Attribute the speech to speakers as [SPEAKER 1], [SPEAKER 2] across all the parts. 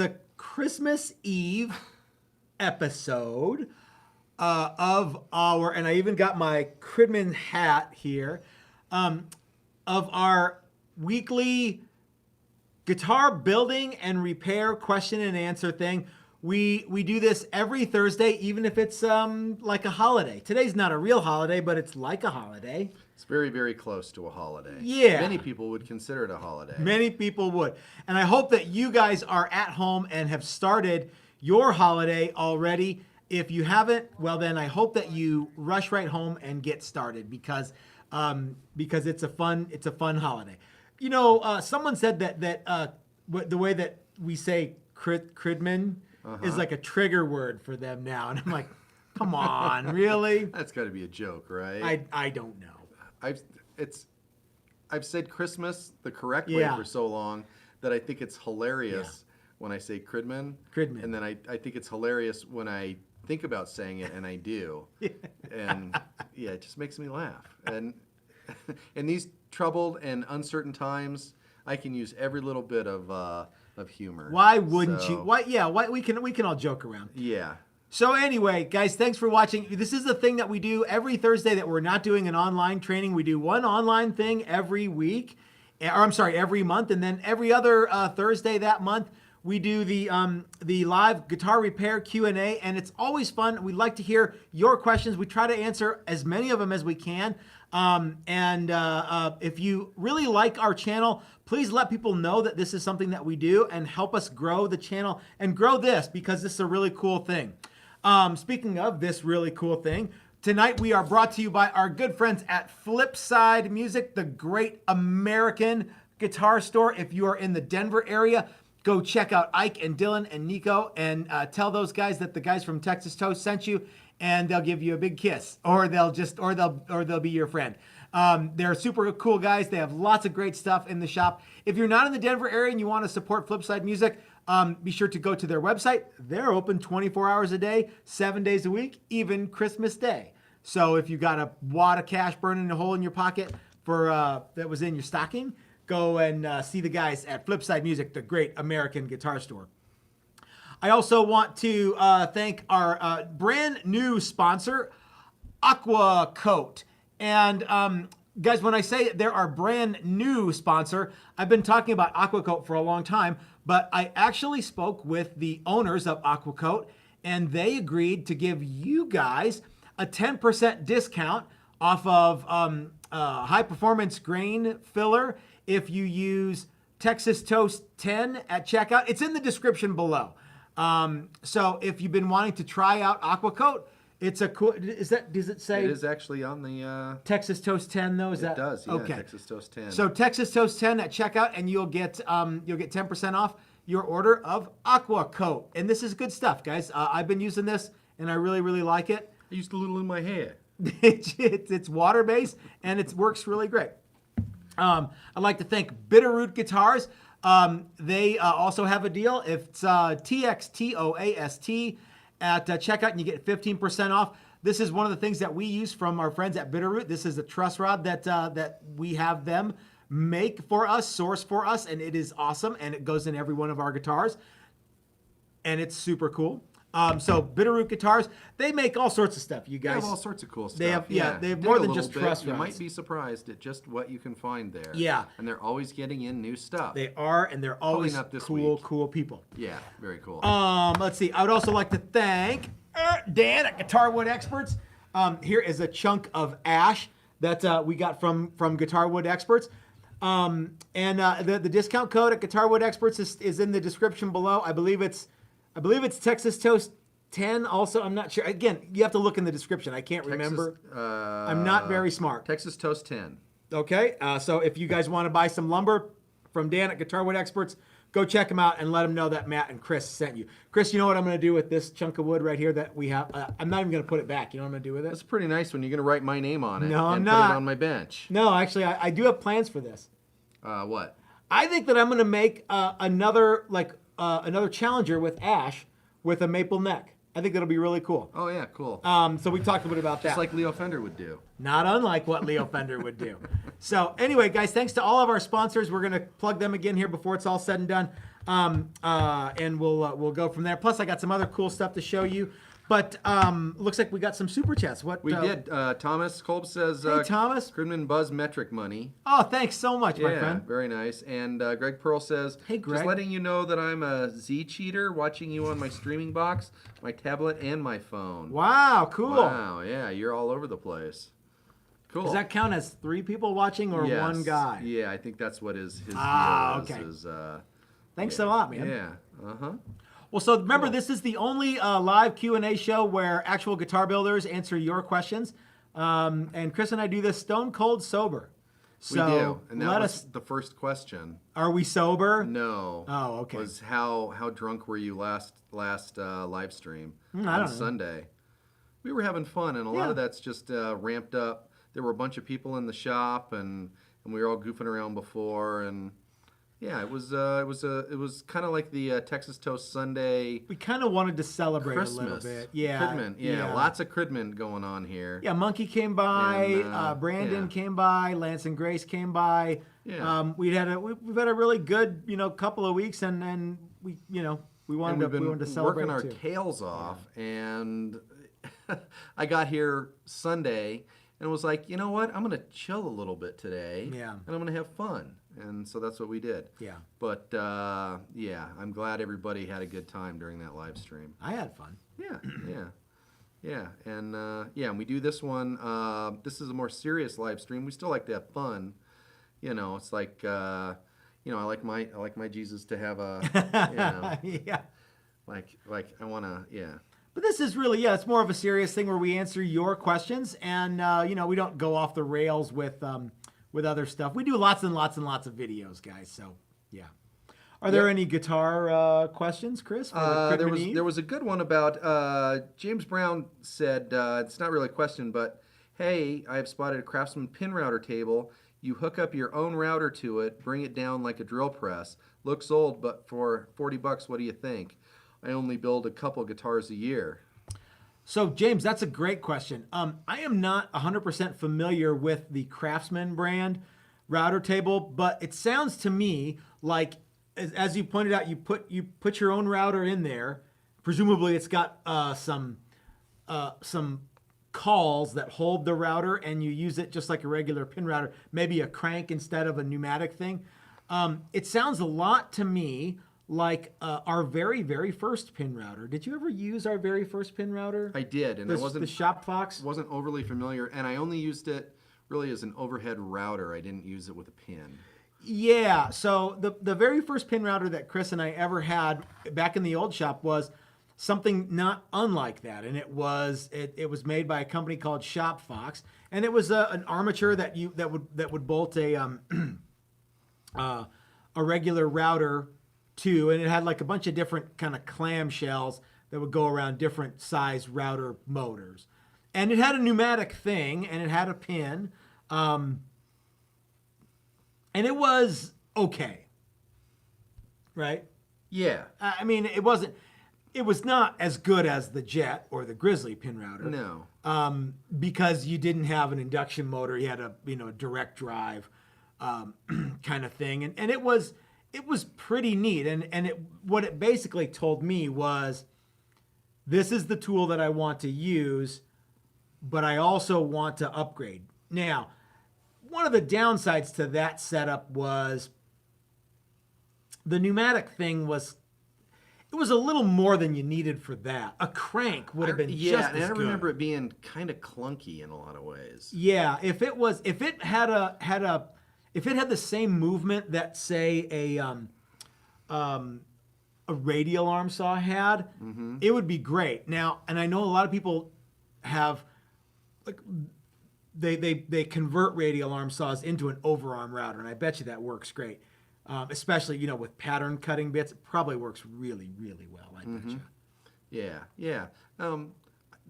[SPEAKER 1] a Christmas Eve episode of our, and I even got my Cridman hat here, of our weekly guitar building and repair question and answer thing. We do this every Thursday, even if it's like a holiday. Today's not a real holiday, but it's like a holiday.
[SPEAKER 2] It's very, very close to a holiday.
[SPEAKER 1] Yeah.
[SPEAKER 2] Many people would consider it a holiday.
[SPEAKER 1] Many people would. And I hope that you guys are at home and have started your holiday already. If you haven't, well then I hope that you rush right home and get started because it's a fun holiday. You know, someone said that the way that we say Cridman is like a trigger word for them now, and I'm like, come on, really?
[SPEAKER 2] That's got to be a joke, right?
[SPEAKER 1] I don't know.
[SPEAKER 2] I've said Christmas the correct way for so long that I think it's hilarious when I say Cridman. And then I think it's hilarious when I think about saying it, and I do. And yeah, it just makes me laugh. And in these troubled and uncertain times, I can use every little bit of humor.
[SPEAKER 1] Why wouldn't you? Why we can all joke around.
[SPEAKER 2] Yeah.
[SPEAKER 1] So anyway, guys, thanks for watching. This is the thing that we do every Thursday that we're not doing an online training. We do one online thing every week, or I'm sorry, every month, and then every other Thursday that month we do the live guitar repair Q&A, and it's always fun. We like to hear your questions. We try to answer as many of them as we can. If you really like our channel, please let people know that this is something that we do and help us grow the channel and grow this, because this is a really cool thing. Speaking of this really cool thing, tonight we are brought to you by our good friends at Flipside Music, the great American guitar store. If you are in the Denver area, go check out Ike and Dylan and Nico and tell those guys that the guys from Texas Toast sent you, and they'll give you a big kiss, or they'll be your friend. They're super cool guys. They have lots of great stuff in the shop. If you're not in the Denver area and you want to support Flipside Music, be sure to go to their website. They're open 24 hours a day, 7 days a week, even Christmas Day. So if you got a wad of cash burning a hole in your pocket for that was in your stocking, go and see the guys at Flipside Music, the great American guitar store. I also want to thank our brand new sponsor, Aqua Coat. And guys, when I say they're our brand new sponsor, I've been talking about Aqua Coat for a long time, but I actually spoke with the owners of Aqua Coat, and they agreed to give you guys a 10% discount off of high performance grain filler if you use Texas Toast 10 at checkout. It's in the description below. So if you've been wanting to try out Aqua Coat, it's a cool, does it say?
[SPEAKER 2] It is actually on the
[SPEAKER 1] Texas Toast 10 though? It
[SPEAKER 2] does, yeah,
[SPEAKER 1] okay.
[SPEAKER 2] Texas Toast 10.
[SPEAKER 1] So Texas Toast 10 at checkout, and you'll get 10% off your order of Aqua Coat. And this is good stuff, guys. I've been using this and I really, really like it.
[SPEAKER 2] I used a little in my hair.
[SPEAKER 1] It's water-based and it works really great. I'd like to thank Bitterroot Guitars. They also have a deal. If it's TXTOAST at checkout, and you get 15% off. This is one of the things that we use from our friends at Bitterroot. This is a truss rod that we have them make for us, source for us, and it is awesome, and it goes in every one of our guitars, and it's super cool. So Bitterroot Guitars, they make all sorts of stuff, you guys.
[SPEAKER 2] They have all sorts of cool stuff.
[SPEAKER 1] They have, they have more than just truss rods.
[SPEAKER 2] You might be surprised at just what you can find there.
[SPEAKER 1] Yeah.
[SPEAKER 2] And they're always getting in new stuff.
[SPEAKER 1] They are, and they're always cool people.
[SPEAKER 2] Yeah, very cool.
[SPEAKER 1] Let's see. I would also like to thank Dan at Guitarwood Experts. Here is a chunk of ash that we got from Guitarwood Experts. The discount code at Guitarwood Experts is in the description below. I believe it's Texas Toast 10 also. I'm not sure. Again, you have to look in the description. I can't remember. I'm not very smart.
[SPEAKER 2] Texas Toast 10.
[SPEAKER 1] Okay. So if you guys want to buy some lumber from Dan at Guitarwood Experts, go check them out and let them know that Matt and Chris sent you. Chris, you know what I'm going to do with this chunk of wood right here that we have? I'm not even going to put it back. You know what I'm going to do with it?
[SPEAKER 2] That's pretty nice when you're going to write my name on it.
[SPEAKER 1] No, I'm
[SPEAKER 2] and
[SPEAKER 1] not.
[SPEAKER 2] Put it on my bench.
[SPEAKER 1] No, actually, I do have plans for this.
[SPEAKER 2] What?
[SPEAKER 1] I think that I'm going to make another Challenger with ash with a maple neck. I think that'll be really cool.
[SPEAKER 2] Oh yeah, cool.
[SPEAKER 1] So we talked a bit about that.
[SPEAKER 2] Just like Leo Fender would do.
[SPEAKER 1] Not unlike what Leo Fender would do. So anyway, guys, thanks to all of our sponsors. We're going to plug them again here before it's all said and done. And we'll go from there. Plus, I got some other cool stuff to show you. But looks like we got some super chats. What
[SPEAKER 2] we did? Thomas Kolb says,
[SPEAKER 1] "Hey Thomas,
[SPEAKER 2] Cridman Buzz metric money."
[SPEAKER 1] Oh, thanks so much, my friend.
[SPEAKER 2] Very nice. And Greg Pearl says,
[SPEAKER 1] "Hey Greg,
[SPEAKER 2] just letting you know that I'm a Z cheater, watching you on my streaming box, my tablet, and my phone."
[SPEAKER 1] Wow, cool.
[SPEAKER 2] Wow, yeah, you're all over the place. Cool.
[SPEAKER 1] Does that count as 3 people watching or
[SPEAKER 2] yes.
[SPEAKER 1] one guy?
[SPEAKER 2] Yeah, I think that's what his deal
[SPEAKER 1] okay.
[SPEAKER 2] is.
[SPEAKER 1] Thanks a lot, man.
[SPEAKER 2] Yeah.
[SPEAKER 1] Well, so remember, this is the only live Q&A show where actual guitar builders answer your questions. And Chris and I do this stone cold sober. So
[SPEAKER 2] we do. And that was the first question.
[SPEAKER 1] Are we sober?
[SPEAKER 2] No.
[SPEAKER 1] Oh, okay.
[SPEAKER 2] Was how drunk were you last live stream
[SPEAKER 1] on
[SPEAKER 2] Sunday? We were having fun, and a lot of that's just ramped up. There were a bunch of people in the shop, and we were all goofing around before, and yeah, it was kind of like the Texas Toast Sunday.
[SPEAKER 1] We kind of wanted to celebrate
[SPEAKER 2] Christmas.
[SPEAKER 1] a little bit. Yeah.
[SPEAKER 2] Cridman. Yeah, lots of Cridman going on here.
[SPEAKER 1] Yeah, Monkey came by, and, Brandon came by, Lance and Grace came by.
[SPEAKER 2] Yeah.
[SPEAKER 1] We've had a really good, couple of weeks, and we wanted to celebrate
[SPEAKER 2] working our
[SPEAKER 1] too.
[SPEAKER 2] tails off, and I got here Sunday and was like, you know what? I'm going to chill a little bit today.
[SPEAKER 1] Yeah.
[SPEAKER 2] And I'm going to have fun. And so that's what we did.
[SPEAKER 1] Yeah.
[SPEAKER 2] But, I'm glad everybody had a good time during that live stream.
[SPEAKER 1] I had fun.
[SPEAKER 2] Yeah. And we do this one. This is a more serious live stream. We still like to have fun. It's like, I like my Jesus to have a,
[SPEAKER 1] yeah.
[SPEAKER 2] Like I want to,
[SPEAKER 1] But this is really, it's more of a serious thing where we answer your questions, and we don't go off the rails with other stuff. We do lots and lots and lots of videos, guys. So yeah. Are there any guitar questions, Chris? For the
[SPEAKER 2] there was a good one about James Brown said, it's not really a question, but hey, I have spotted a Craftsman pin router table. You hook up your own router to it, bring it down like a drill press. Looks old, but for $40, what do you think? I only build a couple guitars a year.
[SPEAKER 1] So, James, that's a great question. I am not 100% familiar with the Craftsman brand router table, but it sounds to me like, as you pointed out, you put your own router in there. Presumably, it's got some calls that hold the router, and you use it just like a regular pin router, maybe a crank instead of a pneumatic thing. It sounds a lot to me like our very, very first pin router. Did you ever use our very first pin router?
[SPEAKER 2] I did, and it wasn't
[SPEAKER 1] the Shop Fox.
[SPEAKER 2] Wasn't overly familiar, and I only used it really as an overhead router. I didn't use it with a pin.
[SPEAKER 1] Yeah, so the very first pin router that Chris and I ever had back in the old shop was something not unlike that, and it was made by a company called Shop Fox, and it was an armature that would bolt a regular router to, and it had like a bunch of different kind of clamshells that would go around different size router motors, and it had a pneumatic thing, and it had a pin, and it was okay, right?
[SPEAKER 2] Yeah.
[SPEAKER 1] I mean, it was not as good as the Jet or the Grizzly pin router.
[SPEAKER 2] No.
[SPEAKER 1] Because you didn't have an induction motor, you had a direct drive kind of thing, and it was pretty neat. And what it basically told me was, this is the tool that I want to use, but I also want to upgrade. Now, one of the downsides to that setup was the pneumatic thing was a little more than you needed for that. A crank would have been just as good.
[SPEAKER 2] Yeah, and I remember it being kind of clunky in a lot of ways.
[SPEAKER 1] Yeah, if it had the same movement that, say, a radial arm saw had, it would be great. Now, and I know a lot of people have, like, they convert radial arm saws into an overarm router, and I bet you that works great. Especially, with pattern cutting bits, it probably works really, really well, I bet you.
[SPEAKER 2] Yeah.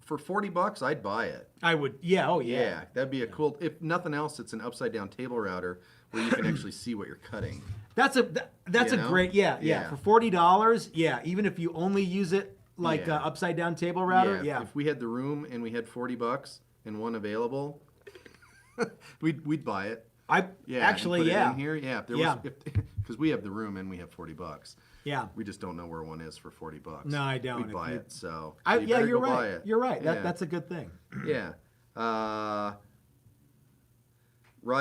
[SPEAKER 2] For $40, I'd buy it.
[SPEAKER 1] I would, oh yeah.
[SPEAKER 2] Yeah, that'd be a cool, if nothing else, it's an upside down table router where you can actually see what you're cutting.
[SPEAKER 1] That's a great, for $40, even if you only use it like an upside down table router,
[SPEAKER 2] If we had the room and we had $40 and one available, we'd buy it.
[SPEAKER 1] Actually,
[SPEAKER 2] in here, because we have the room and we have $40.
[SPEAKER 1] Yeah.
[SPEAKER 2] We just don't know where one is for $40.
[SPEAKER 1] No, I don't.
[SPEAKER 2] We'd buy it, so
[SPEAKER 1] yeah, you're right.
[SPEAKER 2] Buy it.
[SPEAKER 1] You're right.
[SPEAKER 2] Yeah.
[SPEAKER 1] That's a good thing.
[SPEAKER 2] Yeah. Rod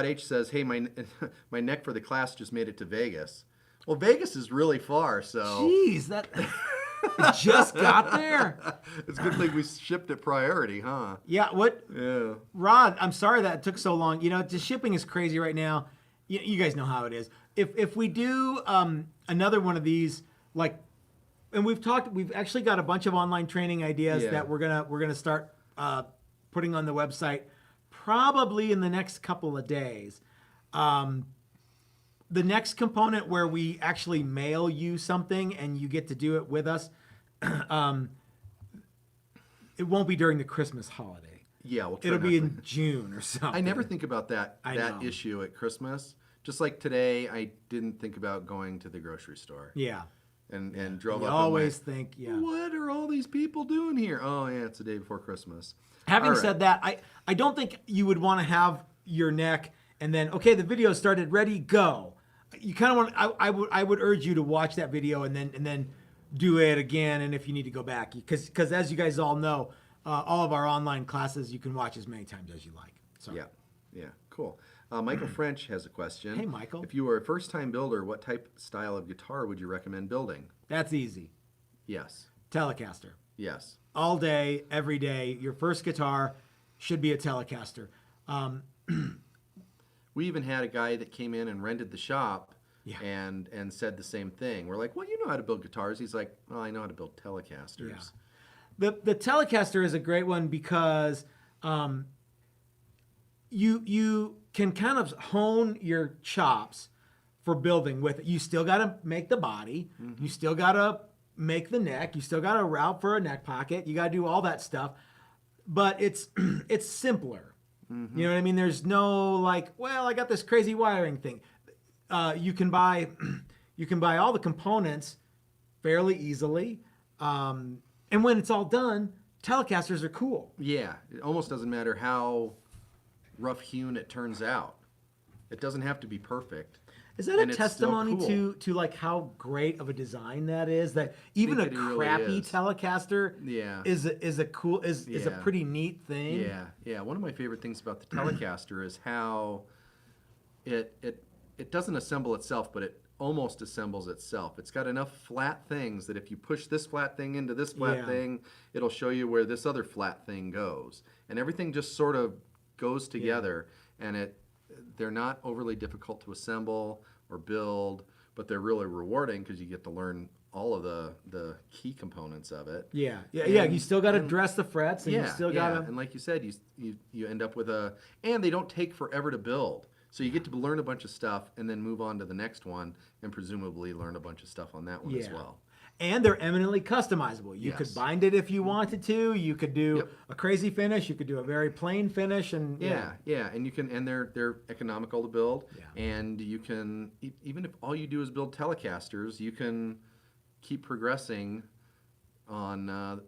[SPEAKER 2] H says, "Hey, my my neck for the class just made it to Vegas." Well, Vegas is really far, so.
[SPEAKER 1] Jeez, that it just got there.
[SPEAKER 2] It's a good thing we shipped it priority, huh?
[SPEAKER 1] Yeah. What?
[SPEAKER 2] Yeah.
[SPEAKER 1] Rod, I'm sorry that it took so long. You know, the shipping is crazy right now. You guys know how it is. If we do another one of these, like, and we've actually got a bunch of online training ideas that we're gonna start putting on the website probably in the next couple of days. The next component where we actually mail you something and you get to do it with us, it won't be during the Christmas holiday.
[SPEAKER 2] Yeah,
[SPEAKER 1] it'll be in June or something.
[SPEAKER 2] I never think about that issue at Christmas. Just like today, I didn't think about going to the grocery store.
[SPEAKER 1] Yeah.
[SPEAKER 2] And drove up.
[SPEAKER 1] You always think,
[SPEAKER 2] what are all these people doing here? Oh, yeah, it's the day before Christmas.
[SPEAKER 1] Having said that, I don't think you would want to have your neck and then, okay, the video started, ready, go. You kind of want. I would urge you to watch that video and then do it again. And if you need to go back, because as you guys all know, all of our online classes you can watch as many times as you like. So
[SPEAKER 2] yeah, cool. Michael French has a question.
[SPEAKER 1] Hey, Michael.
[SPEAKER 2] If you were a first-time builder, what type style of guitar would you recommend building?
[SPEAKER 1] That's easy.
[SPEAKER 2] Yes.
[SPEAKER 1] Telecaster.
[SPEAKER 2] Yes.
[SPEAKER 1] All day, every day. Your first guitar should be a Telecaster.
[SPEAKER 2] We even had a guy that came in and rented the shop
[SPEAKER 1] Yeah.
[SPEAKER 2] and said the same thing. We're like, well, you know how to build guitars. He's like, well, I know how to build Telecasters.
[SPEAKER 1] Yeah. The Telecaster is a great one because you can kind of hone your chops for building with it. You still got to make the body. Mm-hmm. You still got to make the neck. You still got to route for a neck pocket. You got to do all that stuff. But it's simpler. Mm-hmm. You know what I mean? There's no like, well, I got this crazy wiring thing. You can buy all the components fairly easily. And when it's all done, Telecasters are cool.
[SPEAKER 2] Yeah, it almost doesn't matter how rough hewn it turns out. It doesn't have to be perfect.
[SPEAKER 1] Is that a testimony to like how great of a design that is? That even a crappy really Telecaster is a pretty neat thing.
[SPEAKER 2] Yeah. One of my favorite things about the Telecaster is how it doesn't assemble itself, but it almost assembles itself. It's got enough flat things that if you push this flat thing into this flat thing, it'll show you where this other flat thing goes, and everything just sort of goes together. And they're not overly difficult to assemble or build, but they're really rewarding because you get to learn all of the key components of it.
[SPEAKER 1] Yeah. You still got to dress the frets, and you still got to.
[SPEAKER 2] And like you said, you end up with and they don't take forever to build. So you get to learn a bunch of stuff and then move on to the next one and presumably learn a bunch of stuff on that one as well.
[SPEAKER 1] And they're eminently customizable. You could bind it if you wanted to. You could do a crazy finish. You could do a very plain finish, and
[SPEAKER 2] and you can, and they're economical to build. Yeah. And you can, even if all you do is build Telecasters, you can keep progressing on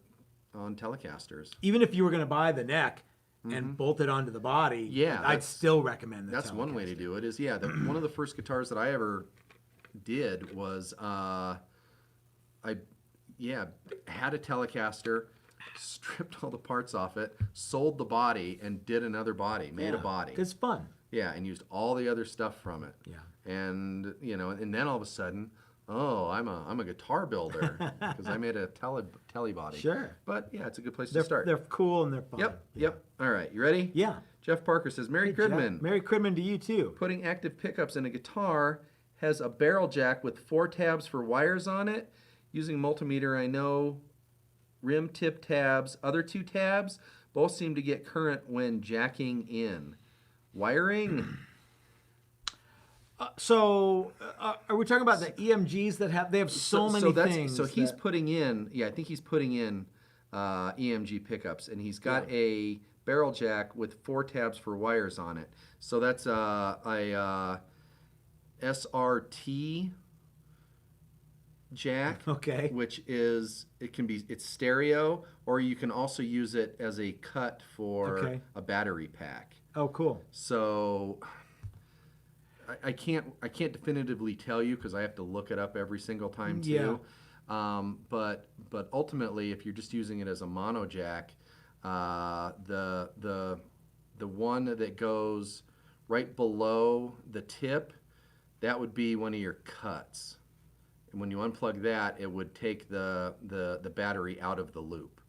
[SPEAKER 2] Telecasters.
[SPEAKER 1] Even if you were going to buy the neck and bolt it onto the body, I'd still recommend
[SPEAKER 2] that's one way to do it. Is one of the first guitars that I ever did was I had a Telecaster, stripped all the parts off it, sold the body, and did another body, made a body.
[SPEAKER 1] It's fun.
[SPEAKER 2] Yeah, and used all the other stuff from it.
[SPEAKER 1] Yeah.
[SPEAKER 2] And and then all of a sudden, I'm a guitar builder because I made a tele body.
[SPEAKER 1] Sure.
[SPEAKER 2] But it's a good place to start.
[SPEAKER 1] They're cool and they're fun.
[SPEAKER 2] Yep. All right, you ready?
[SPEAKER 1] Yeah.
[SPEAKER 2] Jeff Parker says, Merry Cridman.
[SPEAKER 1] Jeff. Merry Cridman to you too.
[SPEAKER 2] Putting active pickups in a guitar has a barrel jack with 4 tabs for wires on it. Using multimeter, I know rim tip tabs, other 2 tabs, both seem to get current when jacking in. Wiring?
[SPEAKER 1] Are we talking about the EMGs that have so many things?
[SPEAKER 2] So he's putting in, I think he's putting in EMG pickups, and he's got a barrel jack with 4 tabs for wires on it. So that's a SRT jack, which is it's stereo, or you can also use it as a cut for a battery pack.
[SPEAKER 1] Oh, cool.
[SPEAKER 2] So I can't definitively tell you because I have to look it up every single time too. But ultimately, if you're just using it as a mono jack, the one that goes right below the tip, that would be one of your cuts. And when you unplug that, it would take the battery out of the loop,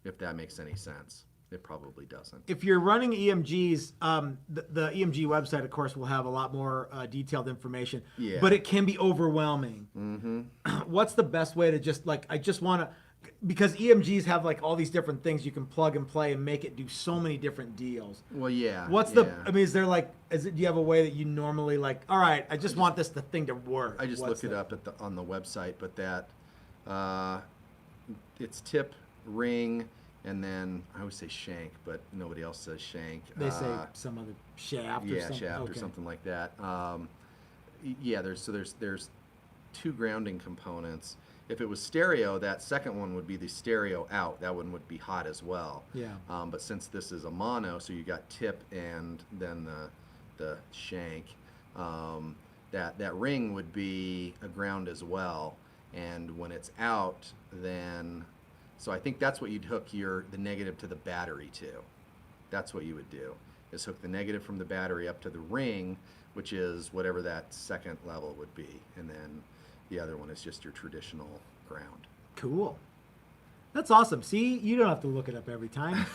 [SPEAKER 2] if that makes any sense. It probably doesn't.
[SPEAKER 1] If you're running EMGs, the EMG website, of course, will have a lot more detailed information.
[SPEAKER 2] Yeah.
[SPEAKER 1] But it can be overwhelming.
[SPEAKER 2] Mm-hmm.
[SPEAKER 1] What's the best way to just I just want to, because EMGs have like all these different things you can plug and play and make it do so many different deals.
[SPEAKER 2] Well, yeah.
[SPEAKER 1] Is there do you have a way that you normally all right, I just want the thing to work?
[SPEAKER 2] I just look it up on the website, but it's tip, ring, and then I always say shank, but nobody else says shank.
[SPEAKER 1] They say some other shaft or something.
[SPEAKER 2] Shaft or something like that. There's two grounding components. If it was stereo, that second one would be the stereo out. That one would be hot as well.
[SPEAKER 1] Yeah.
[SPEAKER 2] But since this is a mono, so you got tip and then the shank, that ring would be a ground as well. And when it's out, then, so I think that's what you'd hook the negative to the battery to. That's what you would do, is hook the negative from the battery up to the ring, which is whatever that second level would be. And then the other one is just your traditional ground.
[SPEAKER 1] Cool. That's awesome. See, you don't have to look it up every time.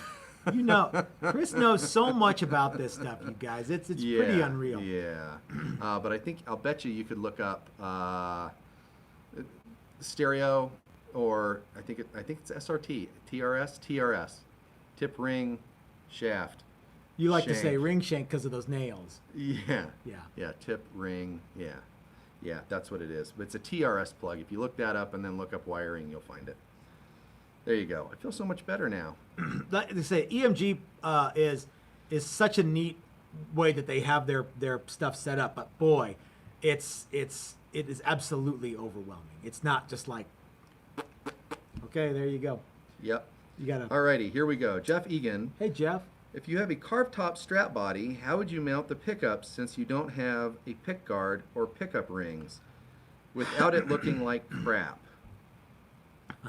[SPEAKER 1] You know, Chris knows so much about this stuff, you guys. It's pretty unreal.
[SPEAKER 2] Yeah. But I'll bet you could look up stereo, or I think it's SRT, TRS, tip, ring, shaft.
[SPEAKER 1] You like
[SPEAKER 2] shank.
[SPEAKER 1] To say ring shank because of those nails.
[SPEAKER 2] Yeah.
[SPEAKER 1] Yeah.
[SPEAKER 2] Tip, ring, yeah, that's what it is. But it's a TRS plug. If you look that up and then look up wiring, you'll find it. There you go. I feel so much better now.
[SPEAKER 1] Like they say, EMG is such a neat way that they have their stuff set up. But boy, it is absolutely overwhelming. It's not just like, okay, there you go.
[SPEAKER 2] Yep.
[SPEAKER 1] You gotta.
[SPEAKER 2] Alrighty, here we go. Jeff Egan.
[SPEAKER 1] Hey, Jeff.
[SPEAKER 2] If you have a carved top strap body, how would you mount the pickups since you don't have a pick guard or pickup rings without it looking like crap?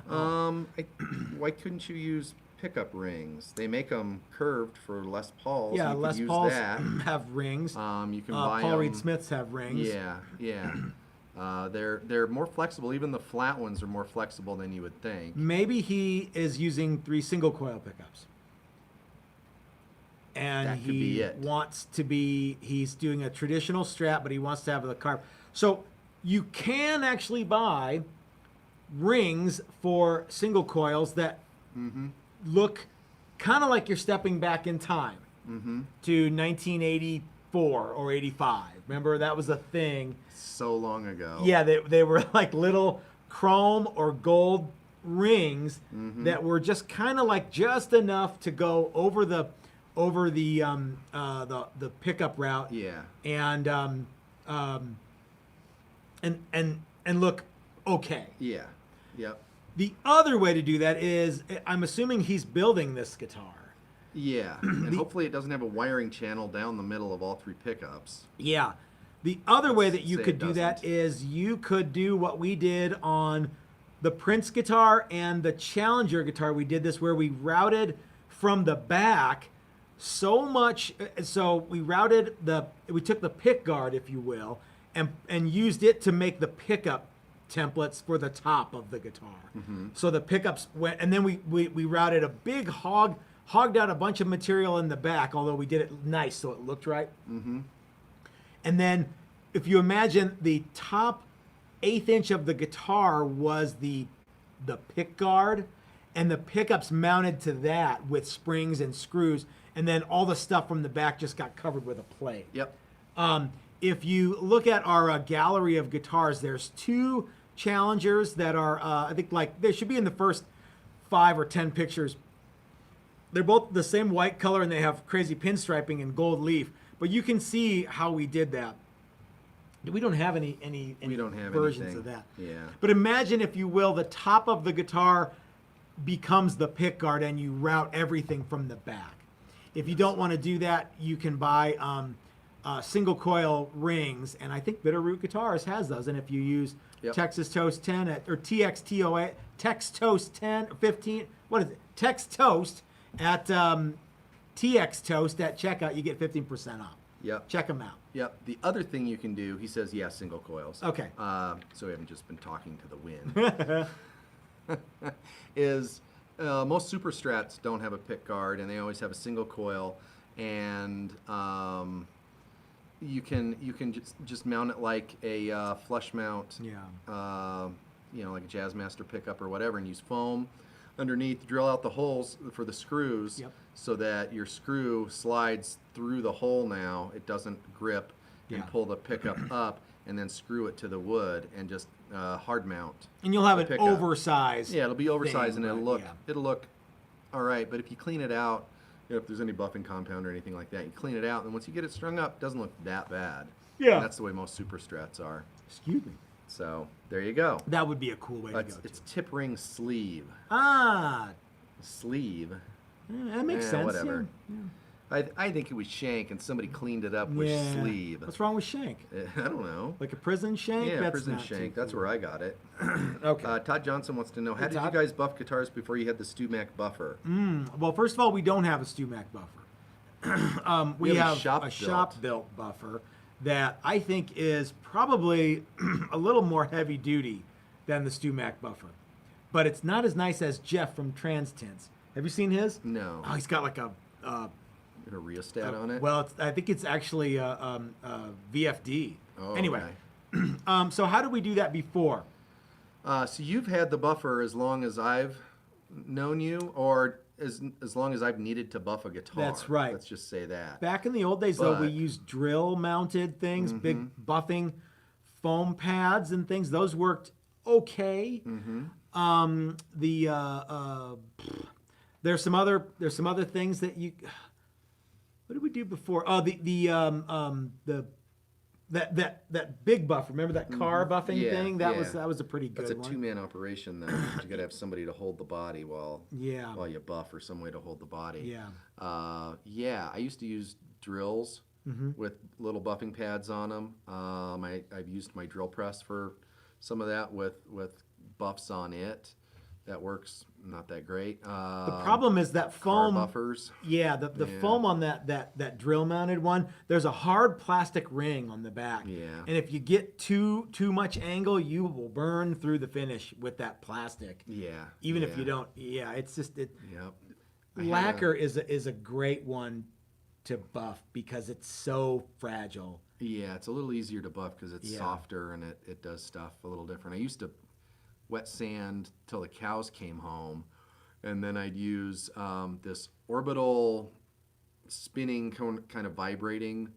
[SPEAKER 2] Why couldn't you use pickup rings? They make them curved for Les Pauls.
[SPEAKER 1] Yeah,
[SPEAKER 2] you
[SPEAKER 1] Les
[SPEAKER 2] use
[SPEAKER 1] Pauls
[SPEAKER 2] that.
[SPEAKER 1] have rings.
[SPEAKER 2] You can buy
[SPEAKER 1] Paul
[SPEAKER 2] them.
[SPEAKER 1] Reed Smiths have rings.
[SPEAKER 2] Yeah. They're more flexible. Even the flat ones are more flexible than you would think.
[SPEAKER 1] Maybe he is using 3 single coil pickups. And
[SPEAKER 2] That could be it.
[SPEAKER 1] He's doing a traditional strap, but he wants to have the carb. So you can actually buy rings for single coils that look kind of like you're stepping back in time to 1984 or 85. Remember, that was a thing.
[SPEAKER 2] So long ago.
[SPEAKER 1] Yeah, they were like little chrome or gold rings that were just kind of like just enough to go over the pickup route.
[SPEAKER 2] Yeah.
[SPEAKER 1] And look okay.
[SPEAKER 2] Yeah. Yep.
[SPEAKER 1] The other way to do that is, I'm assuming he's building this guitar.
[SPEAKER 2] Yeah, and hopefully it doesn't have a wiring channel down the middle of all 3 pickups.
[SPEAKER 1] Yeah. The other way that you
[SPEAKER 2] say
[SPEAKER 1] could
[SPEAKER 2] it
[SPEAKER 1] do that
[SPEAKER 2] doesn't.
[SPEAKER 1] is you could do what we did on the Prince guitar and the Challenger guitar. We did this where we routed from the back so much. So we took the pick guard, if you will, and used it to make the pickup templates for the top of the guitar. So the pickups went, and then we routed a big hogged out a bunch of material in the back, although we did it nice so it looked right. And then if you imagine the top 1/8 inch of the guitar was the pick guard, and the pickups mounted to that with springs and screws, and then all the stuff from the back just got covered with a plate.
[SPEAKER 2] Yep.
[SPEAKER 1] If you look at our gallery of guitars, there's 2 Challengers that are, I think, like, they should be in the first 5 or 10 pictures. They're both the same white color, and they have crazy pinstriping and gold leaf. But you can see how we did that. We don't have any
[SPEAKER 2] We don't have
[SPEAKER 1] versions
[SPEAKER 2] anything.
[SPEAKER 1] of that.
[SPEAKER 2] Yeah.
[SPEAKER 1] But imagine, if you will, the top of the guitar becomes the pick guard, and you route everything from the back. If you don't want to do that, you can buy single coil rings, and I think Bitterroot Guitars has those. And if you use Texas Toast 10 or TXTOA, Tex Toast 10 or 15, what is it? Tex Toast at TX Toast at checkout, you get 15% off.
[SPEAKER 2] Yep.
[SPEAKER 1] Check them out.
[SPEAKER 2] Yep. The other thing you can do, he says, single coils.
[SPEAKER 1] Okay.
[SPEAKER 2] So we haven't just been talking to the wind. Is most Super Strats don't have a pick guard, and they always have a single coil, and you can just mount it like a flush mount.
[SPEAKER 1] Yeah.
[SPEAKER 2] Like a Jazzmaster pickup or whatever, and use foam underneath. Drill out the holes for the screws, so that your screw slides through the hole. Now it doesn't grip, and pull the pickup up, and then screw it to the wood, and just hard mount.
[SPEAKER 1] And you'll have an oversized.
[SPEAKER 2] Yeah, it'll be oversized, and it'll look all right. But if you clean it out, if there's any buffing compound or anything like that, you clean it out, and once you get it strung up, it doesn't look that bad.
[SPEAKER 1] Yeah.
[SPEAKER 2] And that's the way most Super Strats are.
[SPEAKER 1] Excuse me.
[SPEAKER 2] So there you go.
[SPEAKER 1] That would be a cool way to go.
[SPEAKER 2] It's tip ring sleeve. Sleeve.
[SPEAKER 1] That makes sense.
[SPEAKER 2] Whatever.
[SPEAKER 1] Yeah.
[SPEAKER 2] I think it was shank, and somebody cleaned it up with sleeve.
[SPEAKER 1] What's wrong with shank?
[SPEAKER 2] I don't know.
[SPEAKER 1] Like a prison shank?
[SPEAKER 2] Yeah,
[SPEAKER 1] That's
[SPEAKER 2] prison shank. That's where I got it.
[SPEAKER 1] Okay.
[SPEAKER 2] Todd Johnson wants to know, how did you guys buff guitars before you had the StewMac buffer?
[SPEAKER 1] Well, first of all, we don't have a StewMac buffer. We have a shop-built buffer that I think is probably a little more heavy-duty than the StewMac buffer. But it's not as nice as Jeff from Transtints. Have you seen his?
[SPEAKER 2] No.
[SPEAKER 1] Oh, he's got like a
[SPEAKER 2] rheostat on it?
[SPEAKER 1] Well, I think it's actually VFD.
[SPEAKER 2] Oh,
[SPEAKER 1] anyway,
[SPEAKER 2] okay.
[SPEAKER 1] So how do we do that before?
[SPEAKER 2] So you've had the buffer as long as I've known you, or as long as I've needed to buff a guitar.
[SPEAKER 1] That's right.
[SPEAKER 2] Let's just say that.
[SPEAKER 1] Back in the old days, though, we used drill-mounted things, big buffing foam pads and things. Those worked okay. There's some other things that you. What did we do before? Oh, that big buffer. Remember that car buffing thing? That was a pretty good one.
[SPEAKER 2] That's a two-man operation, though. You got to have somebody to hold the body while you buff, or some way to hold the body. I used to use drills with little buffing pads on them. I've used my drill press for some of that with buffs on it. That works not that great.
[SPEAKER 1] The problem is that foam
[SPEAKER 2] buffers.
[SPEAKER 1] Yeah, the foam on that drill mounted one, there's a hard plastic ring on the back.
[SPEAKER 2] Yeah.
[SPEAKER 1] And if you get too much angle, you will burn through the finish with that plastic.
[SPEAKER 2] Yeah.
[SPEAKER 1] Even if you don't. Yeah, it's just it.
[SPEAKER 2] Yep.
[SPEAKER 1] Lacquer is a great one to buff because it's so fragile.
[SPEAKER 2] Yeah, it's a little easier to buff because it's softer, and it does stuff a little different. I used to wet sand till the cows came home, and then I'd use this orbital spinning kind of vibrating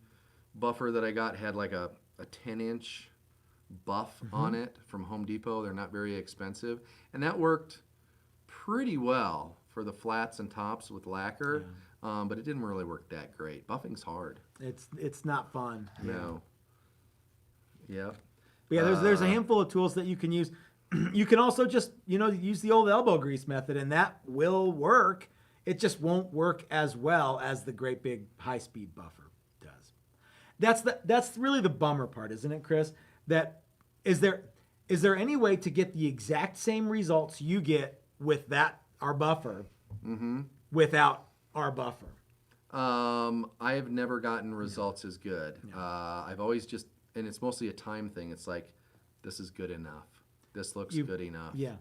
[SPEAKER 2] buffer that I got. Had like a 10-inch buff on it from Home Depot. They're not very expensive, and that worked pretty well for the flats and tops with lacquer, but it didn't really work that great. Buffing's hard.
[SPEAKER 1] It's not fun.
[SPEAKER 2] No. Yep.
[SPEAKER 1] Yeah, there's a handful of tools that you can use. You can also just, use the old elbow grease method, and that will work. It just won't work as well as the great big high-speed buffer does. That's really the bummer part, isn't it, Chris? That is there any way to get the exact same results you get with our buffer without our buffer?
[SPEAKER 2] I have never gotten results as good. I've always and it's mostly a time thing. It's like, this is good enough. This looks good enough.
[SPEAKER 1] Yeah.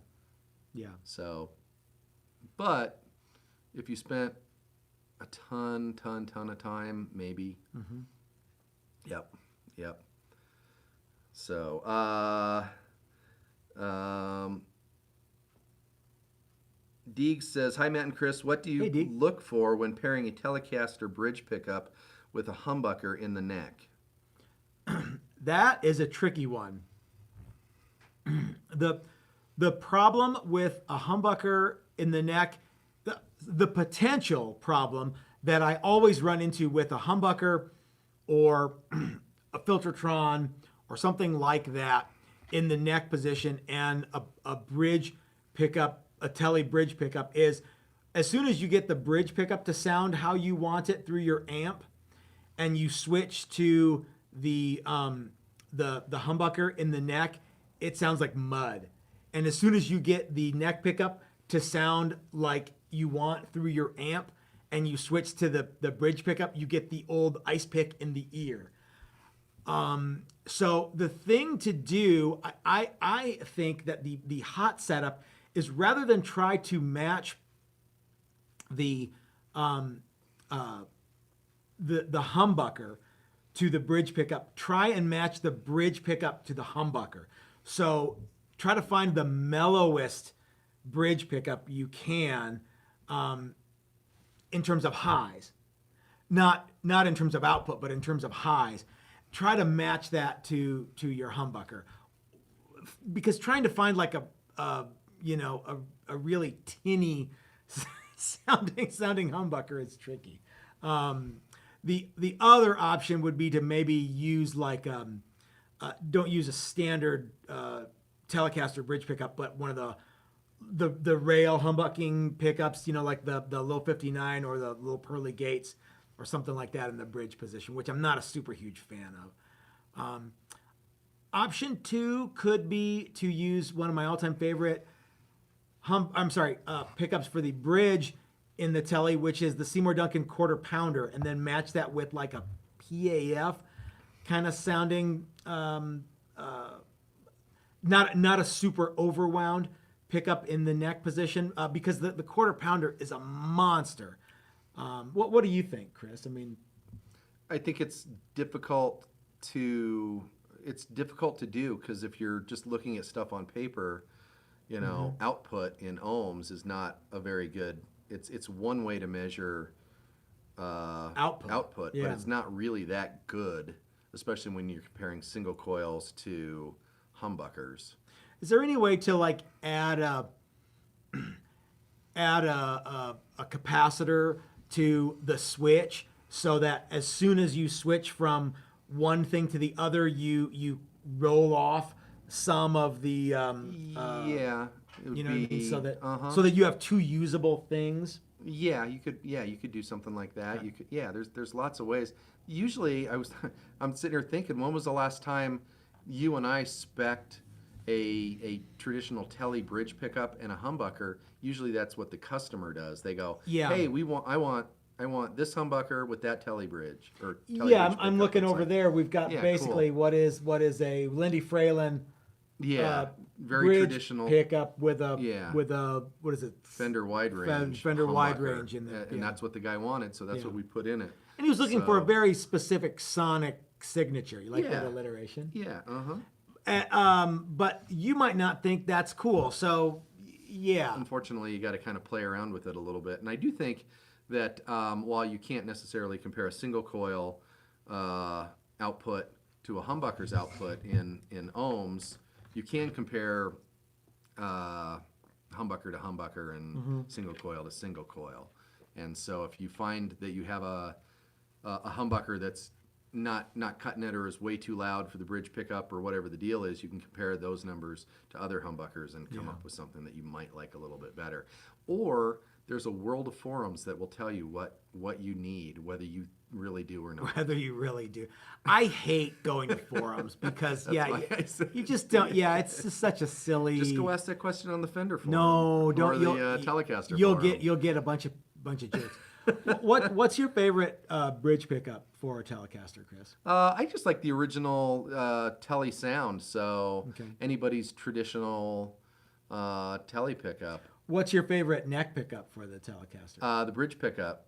[SPEAKER 2] So, but if you spent a ton of time, maybe. Yep. So, Deeg says, "Hi Matt and Chris, what do you look for when pairing a Telecaster bridge pickup with a humbucker in the neck?"
[SPEAKER 1] That is a tricky one. The problem with a humbucker in the neck, the potential problem that I always run into with a humbucker or a Filtertron or something like that in the neck position and a bridge pickup, a Tele bridge pickup, is as soon as you get the bridge pickup to sound how you want it through your amp, and you switch to the humbucker in the neck, it sounds like mud. And as soon as you get the neck pickup to sound like you want through your amp, and you switch to the bridge pickup, you get the old ice pick in the ear. So the thing to do, I think that the hot setup is, rather than try to match the humbucker to the bridge pickup, try and match the bridge pickup to the humbucker. So try to find the mellowest bridge pickup you can, in terms of highs, not in terms of output, but in terms of highs. Try to match that to your humbucker, because trying to find like a really tinny sounding humbucker is tricky. The other option would be to maybe use like don't use a standard Telecaster bridge pickup, but one of the rail humbucking pickups, like the Low 59 or the little pearly gates or something like that in the bridge position, which I'm not a super huge fan of. Option 2 could be to use one of my all-time favorite pickups for the bridge in the Tele, which is the Seymour Duncan quarter pounder, and then match that with like a PAF kind of sounding, not a super overwound pickup in the neck position, because the quarter pounder is a monster. What do you think, Chris? I mean,
[SPEAKER 2] I think it's difficult to do, because if you're just looking at stuff on paper, output in ohms is not a very good. It's one way to measure output,
[SPEAKER 1] yeah.
[SPEAKER 2] But it's not really that good, especially when you're comparing single coils to humbuckers.
[SPEAKER 1] Is there any way to like add a capacitor to the switch, so that as soon as you switch from one thing to the other, you roll off some of the
[SPEAKER 2] yeah, it would
[SPEAKER 1] you know what I mean? So that
[SPEAKER 2] uh-huh.
[SPEAKER 1] you have two usable things.
[SPEAKER 2] Yeah, you could do something like that. Yeah. There's lots of ways. Usually I'm sitting here thinking, when was the last time you and I spec'd a traditional Tele bridge pickup and a humbucker? Usually that's what the customer does. They go,
[SPEAKER 1] yeah,
[SPEAKER 2] hey, I want this humbucker with that Tele bridge, or Tele
[SPEAKER 1] yeah.
[SPEAKER 2] bridge
[SPEAKER 1] I'm looking over there. We've got basically
[SPEAKER 2] cool.
[SPEAKER 1] what is a Lindy Fralin
[SPEAKER 2] very
[SPEAKER 1] bridge
[SPEAKER 2] traditional
[SPEAKER 1] pickup with a what is it,
[SPEAKER 2] Fender wide range
[SPEAKER 1] Fender wide range in there,
[SPEAKER 2] and that's what the guy wanted, so that's what we put in it.
[SPEAKER 1] And he was looking for a very specific sonic signature. You like that alliteration?
[SPEAKER 2] Yeah.
[SPEAKER 1] But you might not think that's cool. So, yeah.
[SPEAKER 2] Unfortunately, you got to kind of play around with it a little bit. And I do think that while you can't necessarily compare a single coil output to a humbucker's output in ohms, you can compare humbucker to humbucker and single coil to single coil. And so if you find that you have a humbucker that's not cutting it, or is way too loud for the bridge pickup, or whatever the deal is, you can compare those numbers to other humbuckers and come up with something that you might like a little bit better. Or there's a world of forums that will tell you what you need, whether you really do or not.
[SPEAKER 1] Whether you really do. I hate going to forums because you just don't. Yeah, it's just such a silly.
[SPEAKER 2] Just go ask that question on the Fender forum.
[SPEAKER 1] No, don't.
[SPEAKER 2] Or the Telecaster
[SPEAKER 1] forum.
[SPEAKER 2] You'll
[SPEAKER 1] get a bunch of jerks. What's your favorite bridge pickup for a Telecaster, Chris?
[SPEAKER 2] I just like the original Tele sound. So anybody's traditional Tele pickup.
[SPEAKER 1] What's your favorite neck pickup for the Telecaster?
[SPEAKER 2] The bridge pickup.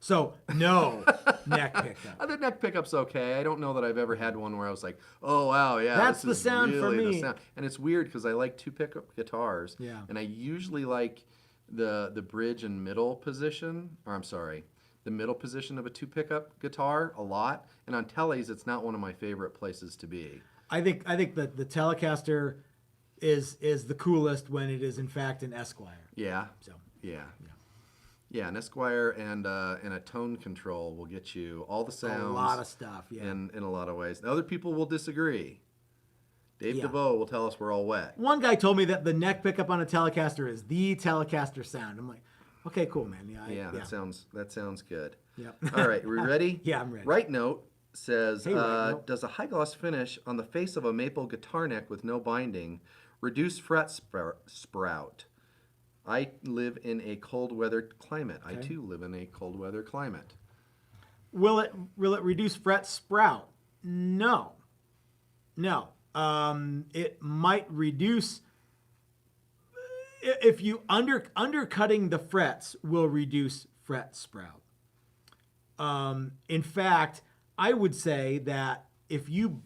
[SPEAKER 1] So no neck pickup.
[SPEAKER 2] Other neck pickup's okay. I don't know that I've ever had one where I was like, oh wow, yeah,
[SPEAKER 1] that's the sound
[SPEAKER 2] really
[SPEAKER 1] for me.
[SPEAKER 2] The sound. And it's weird because I like two pickup guitars.
[SPEAKER 1] Yeah.
[SPEAKER 2] And I usually like the bridge and middle position, the middle position of a two pickup guitar a lot. And on Teles, it's not one of my favorite places to be.
[SPEAKER 1] I think that the Telecaster is the coolest when it is in fact an Esquire.
[SPEAKER 2] Yeah.
[SPEAKER 1] So
[SPEAKER 2] yeah, an Esquire and a tone control will get you all the sounds.
[SPEAKER 1] A lot of stuff, yeah.
[SPEAKER 2] In a lot of ways. Other people will disagree. Dave DeVoe will tell us we're all wet.
[SPEAKER 1] One guy told me that the neck pickup on a Telecaster is the Telecaster sound. I'm like, Okay, cool, man.
[SPEAKER 2] Yeah, that sounds good.
[SPEAKER 1] Yeah.
[SPEAKER 2] All right, are we ready?
[SPEAKER 1] Yeah, I'm ready.
[SPEAKER 2] Right Note says,
[SPEAKER 1] Hey, Right Note.
[SPEAKER 2] does a high gloss finish on the face of a maple guitar neck with no binding reduce fret sprout? I live in a cold weather climate. I too live in a cold weather climate.
[SPEAKER 1] Will it reduce fret sprout? No. It might reduce if you undercutting the frets will reduce fret sprout. In fact, I would say that if you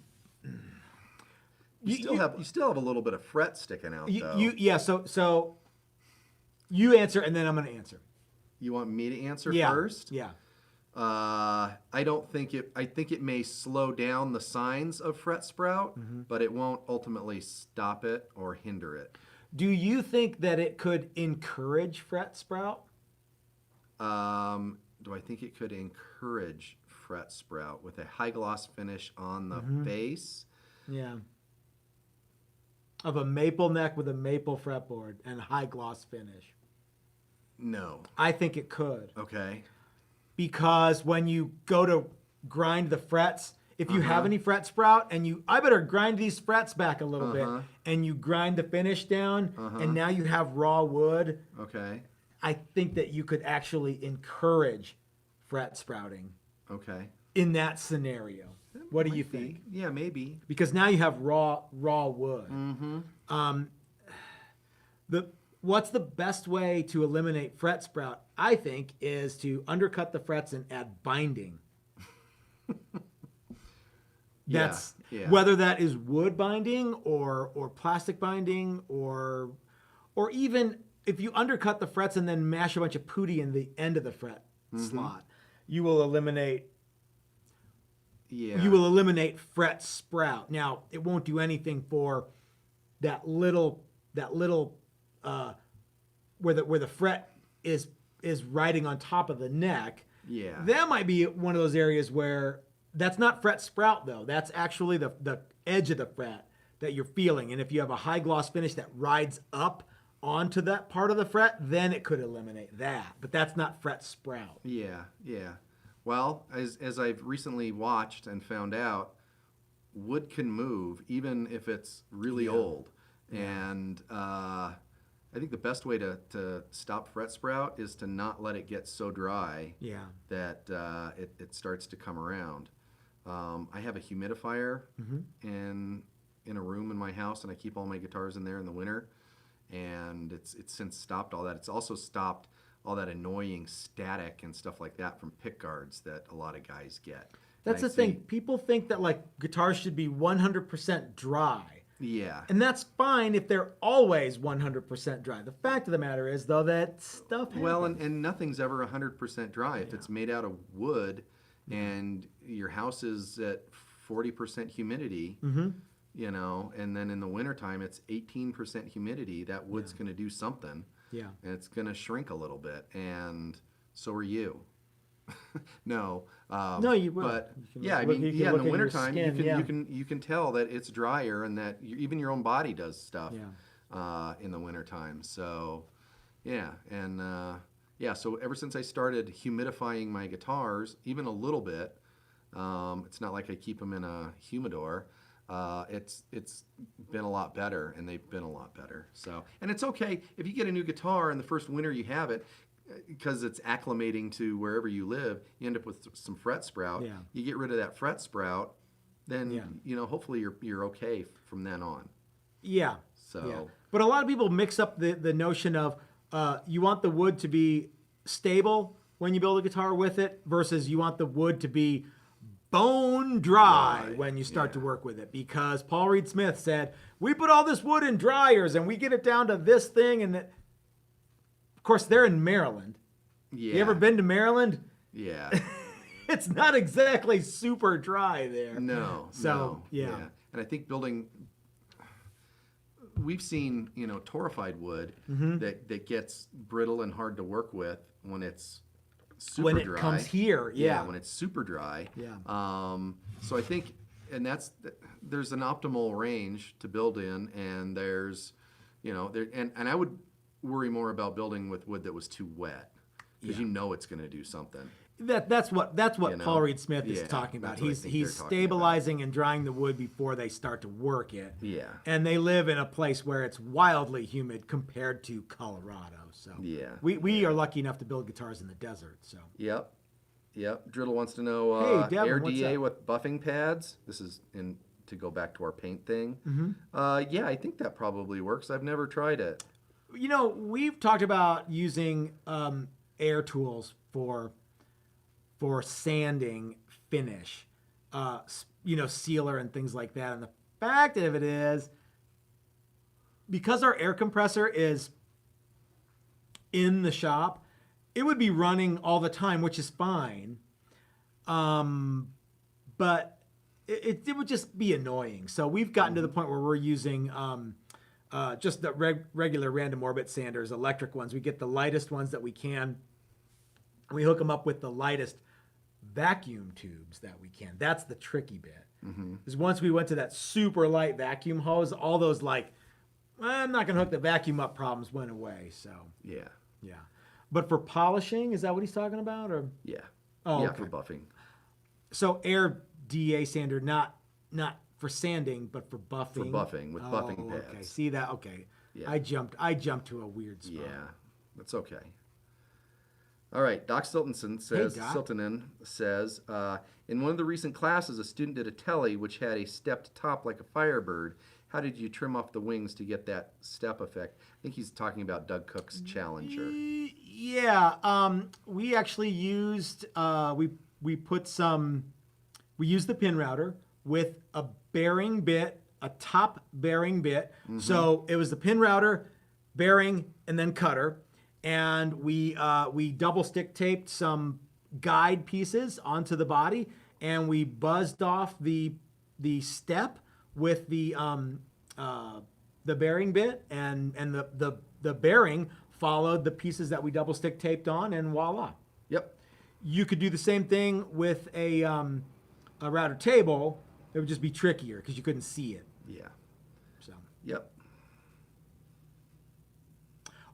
[SPEAKER 2] still have a little bit of fret sticking out though.
[SPEAKER 1] So you answer and then I'm going to answer.
[SPEAKER 2] You want me to answer
[SPEAKER 1] Yeah.
[SPEAKER 2] first?
[SPEAKER 1] Yeah.
[SPEAKER 2] I don't think it. I think it may slow down the signs of fret sprout, but it won't ultimately stop it or hinder it.
[SPEAKER 1] Do you think that it could encourage fret sprout?
[SPEAKER 2] Do I think it could encourage fret sprout with a high gloss finish on the face?
[SPEAKER 1] Yeah. Of a maple neck with a maple fretboard and high gloss finish.
[SPEAKER 2] No.
[SPEAKER 1] I think it could.
[SPEAKER 2] Okay.
[SPEAKER 1] Because when you go to grind the frets, if you have any fret sprout and I better grind these frets back a little bit and you grind the finish down and now you have raw wood.
[SPEAKER 2] Okay.
[SPEAKER 1] I think that you could actually encourage fret sprouting.
[SPEAKER 2] Okay.
[SPEAKER 1] In that scenario. What do you think?
[SPEAKER 2] Yeah, maybe.
[SPEAKER 1] Because now you have raw wood. What's the best way to eliminate fret sprout? I think is to undercut the frets and add binding. That's whether that is wood binding or plastic binding or even if you undercut the frets and then mash a bunch of putty in the end of the fret slot, you will eliminate.
[SPEAKER 2] Yeah.
[SPEAKER 1] You will eliminate fret sprout. Now it won't do anything for that little where the fret is riding on top of the neck.
[SPEAKER 2] Yeah.
[SPEAKER 1] That might be one of those areas where that's not fret sprout though. That's actually the edge of the fret that you're feeling. And if you have a high gloss finish that rides up onto that part of the fret, then it could eliminate that. But that's not fret sprout.
[SPEAKER 2] Yeah. Well, as I've recently watched and found out, wood can move even if it's really old. And I think the best way to stop fret sprout is to not let it get so dry that it starts to come around. I have a humidifier in a room in my house, and I keep all my guitars in there in the winter. And it's since stopped all that. It's also stopped all that annoying static and stuff like that from pick guards that a lot of guys get.
[SPEAKER 1] That's the thing. People think that like guitars should be 100% dry.
[SPEAKER 2] Yeah.
[SPEAKER 1] And that's fine if they're always 100% dry. The fact of the matter is, though, that stuff happens.
[SPEAKER 2] Well, and nothing's ever 100% dry. If it's made out of wood and your house is at 40% humidity, you know, and then in the wintertime it's 18% humidity, that wood's going to do something. Yeah. And it's going to shrink a little bit. And so are you. No.
[SPEAKER 1] No, you will.
[SPEAKER 2] But yeah, I mean, in the wintertime, you can tell that it's drier and that even your own body does stuff in the wintertime. So, yeah. And, so ever since I started humidifying my guitars, even a little bit, it's not like I keep them in a humidor. It's been a lot better, and they've been a lot better. So, and it's okay if you get a new guitar and the first winter you have it, because it's acclimating to wherever you live, you end up with some fret sprout. Yeah. You get rid of that fret sprout, then you know hopefully you're okay from then on. Yeah. So,
[SPEAKER 1] but a lot of people mix up the notion of you want the wood to be stable when you build a guitar with it versus you want the wood to be bone dry when you start to work with it, because Paul Reed Smith said we put all this wood in dryers and we get it down to this thing, and of course they're in Maryland. Yeah. You ever been to Maryland?
[SPEAKER 2] Yeah.
[SPEAKER 1] It's not exactly super dry there.
[SPEAKER 2] No.
[SPEAKER 1] So yeah.
[SPEAKER 2] And I think we've seen torrefied wood that gets brittle and hard to work with when it's super dry.
[SPEAKER 1] When it comes here,
[SPEAKER 2] when it's super dry.
[SPEAKER 1] Yeah.
[SPEAKER 2] So I think, and there's an optimal range to build in, and there's, and I would worry more about building with wood that was too wet. because you know it's going to do something.
[SPEAKER 1] That's what Paul Reed Smith is talking about. He's stabilizing and drying the wood before they start to work it.
[SPEAKER 2] Yeah.
[SPEAKER 1] And they live in a place where it's wildly humid compared to Colorado. So we are lucky enough to build guitars in the desert. So
[SPEAKER 2] Yep. Driddle wants to know
[SPEAKER 1] hey, Devin,
[SPEAKER 2] air DA with buffing pads. This is to go back to our paint thing.
[SPEAKER 1] Mm-hmm.
[SPEAKER 2] Yeah, I think that probably works. I've never tried it.
[SPEAKER 1] You know, we've talked about using air tools for sanding finish, sealer and things like that. And the fact of it is, because our air compressor is in the shop, it would be running all the time, which is fine. But it would just be annoying. So we've gotten to the point where we're using just the regular random orbit sanders, electric ones. We get the lightest ones that we can. We hook them up with the lightest vacuum tubes that we can. That's the tricky bit. Because once we went to that super light vacuum hose, all those I'm not going to hook the vacuum up problems went away. So yeah. But for polishing, is that what he's talking about? Or
[SPEAKER 2] yeah,
[SPEAKER 1] okay.
[SPEAKER 2] For buffing.
[SPEAKER 1] So air DA sander, not for sanding, but for buffing.
[SPEAKER 2] For buffing with buffing pads.
[SPEAKER 1] Okay, see that? Okay, yeah. I jumped to a weird spot.
[SPEAKER 2] Yeah, that's okay. All right, Doc Siltonen says, in one of the recent classes, a student did a telly which had a stepped top like a Firebird. How did you trim off the wings to get that step effect? I think he's talking about Doug Cook's Challenger.
[SPEAKER 1] Yeah, we actually used we used the pin router with a bearing bit, a top bearing bit. So it was the pin router, bearing, and then cutter. And we double stick taped some guide pieces onto the body, and we buzzed off the step with the bearing bit, and the bearing followed the pieces that we double stick taped on, and voila.
[SPEAKER 2] Yep.
[SPEAKER 1] You could do the same thing with a router table. It would just be trickier because you couldn't see it.
[SPEAKER 2] Yeah.
[SPEAKER 1] So.
[SPEAKER 2] Yep.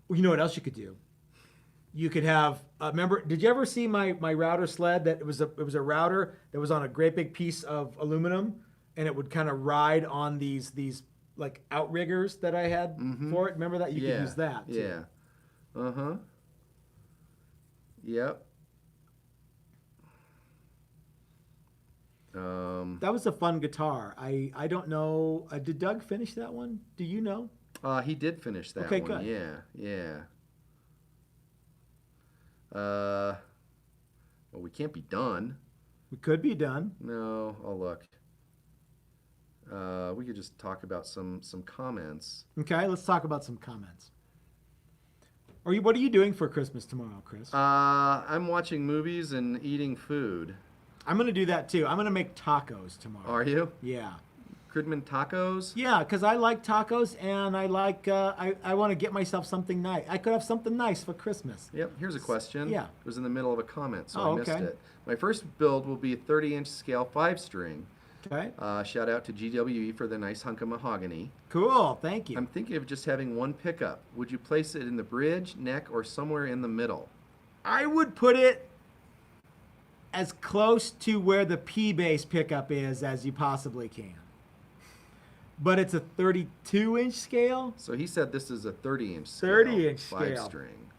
[SPEAKER 1] Well, you know what else you could do? You could have remember. Did you ever see my router sled? That it was a router that was on a great big piece of aluminum, and it would kind of ride on these like outriggers that I had for it. Remember that? You could use that too.
[SPEAKER 2] Yeah. Yep.
[SPEAKER 1] That was a fun guitar. I don't know. Did Doug finish that one? Do you know?
[SPEAKER 2] He did finish that one.
[SPEAKER 1] Okay, good.
[SPEAKER 2] Yeah. Well, we can't be done.
[SPEAKER 1] We could be done.
[SPEAKER 2] No, I'll look. We could just talk about some comments.
[SPEAKER 1] Okay, let's talk about some comments. What are you doing for Christmas tomorrow, Chris?
[SPEAKER 2] I'm watching movies and eating food.
[SPEAKER 1] I'm going to do that too. I'm going to make tacos tomorrow.
[SPEAKER 2] Are you?
[SPEAKER 1] Yeah.
[SPEAKER 2] Cridman tacos?
[SPEAKER 1] Yeah, because I like tacos, and I like I want to get myself something nice. I could have something nice for Christmas.
[SPEAKER 2] Yep, here's a question.
[SPEAKER 1] Yeah.
[SPEAKER 2] It was in the middle of a comment, so I missed
[SPEAKER 1] okay.
[SPEAKER 2] it. My first build will be a 30-inch scale 5-string.
[SPEAKER 1] Okay.
[SPEAKER 2] Shout out to GWE for the nice hunk of mahogany.
[SPEAKER 1] Cool, thank you.
[SPEAKER 2] I'm thinking of just having one pickup. Would you place it in the bridge, neck, or somewhere in the middle?
[SPEAKER 1] I would put it as close to where the P-base pickup is as you possibly can. But it's a 32-inch scale.
[SPEAKER 2] So he said this is a 30-inch scale.
[SPEAKER 1] 30-inch scale.
[SPEAKER 2] 5-string.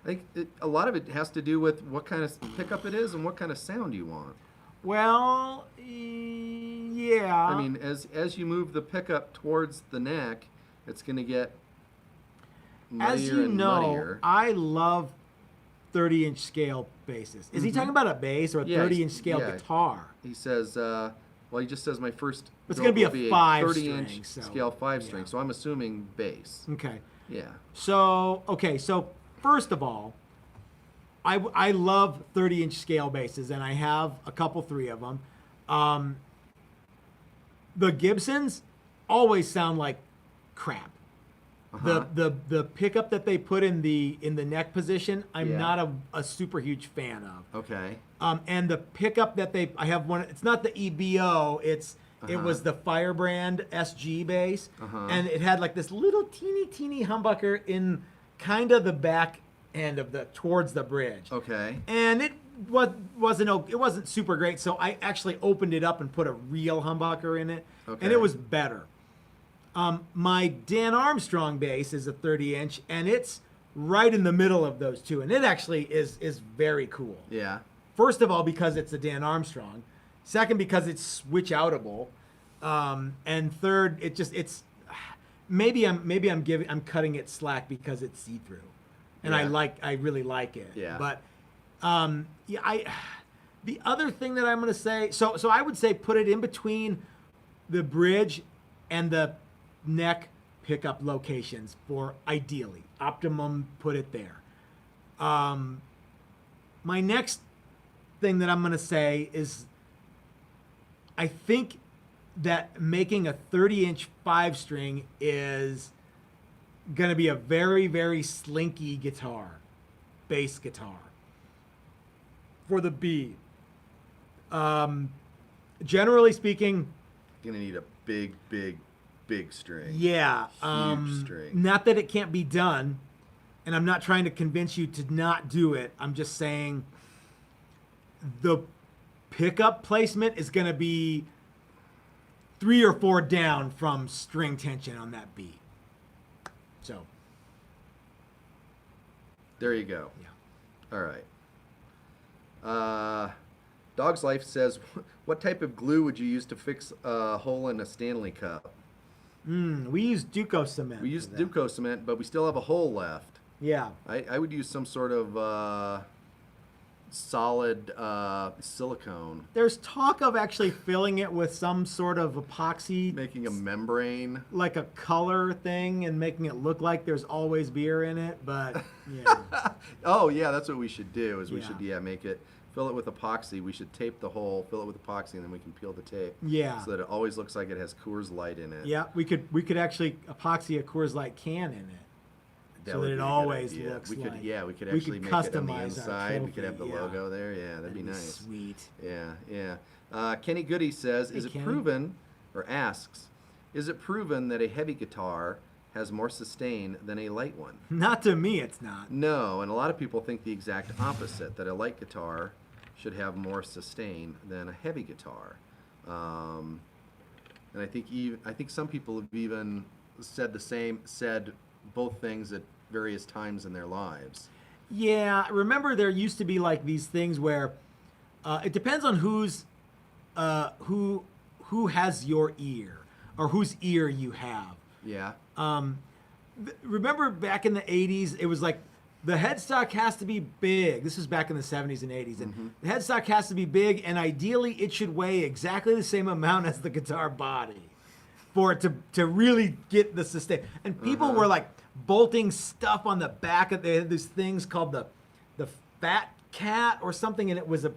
[SPEAKER 2] I think a lot of it has to do with what kind of pickup it is and what kind of sound you want.
[SPEAKER 1] Well, yeah.
[SPEAKER 2] I mean, as you move the pickup towards the neck, it's going to get muddier
[SPEAKER 1] as you
[SPEAKER 2] and
[SPEAKER 1] know,
[SPEAKER 2] muddier.
[SPEAKER 1] I love 30-inch scale basses. Is he talking about a bass or a 30-inch scale guitar?
[SPEAKER 2] He says, he just says my first.
[SPEAKER 1] It's going to be a 5-string.
[SPEAKER 2] 30-inch scale 5-string. So I'm assuming bass.
[SPEAKER 1] Okay.
[SPEAKER 2] Yeah.
[SPEAKER 1] So first of all, I love 30-inch scale basses, and I have a couple, 3 of them. The Gibsons always sound like crap. The pickup that they put in the neck position, I'm not a super huge fan of.
[SPEAKER 2] Okay.
[SPEAKER 1] And the pickup that I have one. It's not the EBO. It was the Firebrand SG bass, and it had like this little teeny humbucker in kind of the back end of towards the bridge.
[SPEAKER 2] Okay.
[SPEAKER 1] And it wasn't super great, so I actually opened it up and put a real humbucker in it,
[SPEAKER 2] Okay.
[SPEAKER 1] and it was better. My Dan Armstrong bass is a 30-inch, and it's right in the middle of those two, and it actually is very cool.
[SPEAKER 2] Yeah.
[SPEAKER 1] First of all, because it's a Dan Armstrong. Second, because it's switch outable, and third, it's maybe I'm cutting it slack because it's see through, and
[SPEAKER 2] Yeah.
[SPEAKER 1] I really like it.
[SPEAKER 2] Yeah.
[SPEAKER 1] But the other thing that I'm gonna say, so I would say put it in between the bridge and the neck pickup locations for ideally optimum. Put it there. My next thing that I'm gonna say is, I think that making a 30-inch 5-string is gonna be a very, very slinky guitar, bass guitar for the B. Generally speaking,
[SPEAKER 2] You're gonna need a big string.
[SPEAKER 1] yeah,
[SPEAKER 2] Huge string.
[SPEAKER 1] not that it can't be done, and I'm not trying to convince you to not do it. I'm just saying the pickup placement is going to be 3 or 4 down from string tension on that B. So
[SPEAKER 2] There you go.
[SPEAKER 1] yeah.
[SPEAKER 2] All right. Dog's Life says, what type of glue would you use to fix a hole in a Stanley Cup?
[SPEAKER 1] We use Duco cement.
[SPEAKER 2] We use
[SPEAKER 1] for that.
[SPEAKER 2] Duco cement, but we still have a hole left.
[SPEAKER 1] Yeah.
[SPEAKER 2] I would use some sort of solid silicone.
[SPEAKER 1] There's talk of actually filling it with some sort of epoxy,
[SPEAKER 2] Making a membrane.
[SPEAKER 1] like a color thing, and making it look like there's always beer in it. But yeah.
[SPEAKER 2] Oh, yeah, that's what we should do, is we
[SPEAKER 1] Yeah.
[SPEAKER 2] should, make it, fill it with epoxy. We should tape the hole, fill it with epoxy, and then we can peel the tape.
[SPEAKER 1] Yeah.
[SPEAKER 2] So that it always looks like it has Coors Light in it.
[SPEAKER 1] Yeah, we could actually epoxy a Coors Light can in it, so
[SPEAKER 2] would
[SPEAKER 1] that it
[SPEAKER 2] be a good
[SPEAKER 1] always
[SPEAKER 2] idea.
[SPEAKER 1] looks
[SPEAKER 2] we could,
[SPEAKER 1] like.
[SPEAKER 2] Yeah, we could
[SPEAKER 1] we
[SPEAKER 2] actually
[SPEAKER 1] could
[SPEAKER 2] make it on the
[SPEAKER 1] customize our
[SPEAKER 2] inside. We could have the
[SPEAKER 1] trophy, yeah.
[SPEAKER 2] logo there. Yeah, that'd be
[SPEAKER 1] That'd
[SPEAKER 2] nice.
[SPEAKER 1] Sweet.
[SPEAKER 2] Yeah. Kenny Goody says,
[SPEAKER 1] Hey,
[SPEAKER 2] is it
[SPEAKER 1] Kenny.
[SPEAKER 2] proven, or asks, is it proven that a heavy guitar has more sustain than a light one?
[SPEAKER 1] Not to me, it's not.
[SPEAKER 2] No, and a lot of people think the exact opposite, that a light guitar should have more sustain than a heavy guitar. And I think some people have even said both things at various times in their lives.
[SPEAKER 1] Yeah, remember there used to be like these things where it depends on who has your ear or whose ear you have.
[SPEAKER 2] Yeah.
[SPEAKER 1] Remember back in the 80s, it was like the headstock has to be big. This was back in the 70s and 80s. And the headstock has to be big, and ideally it should weigh exactly the same amount as the guitar body for it to really get the sustain. And people were like bolting stuff on the back of these things called the Fat Cat or something, and it was a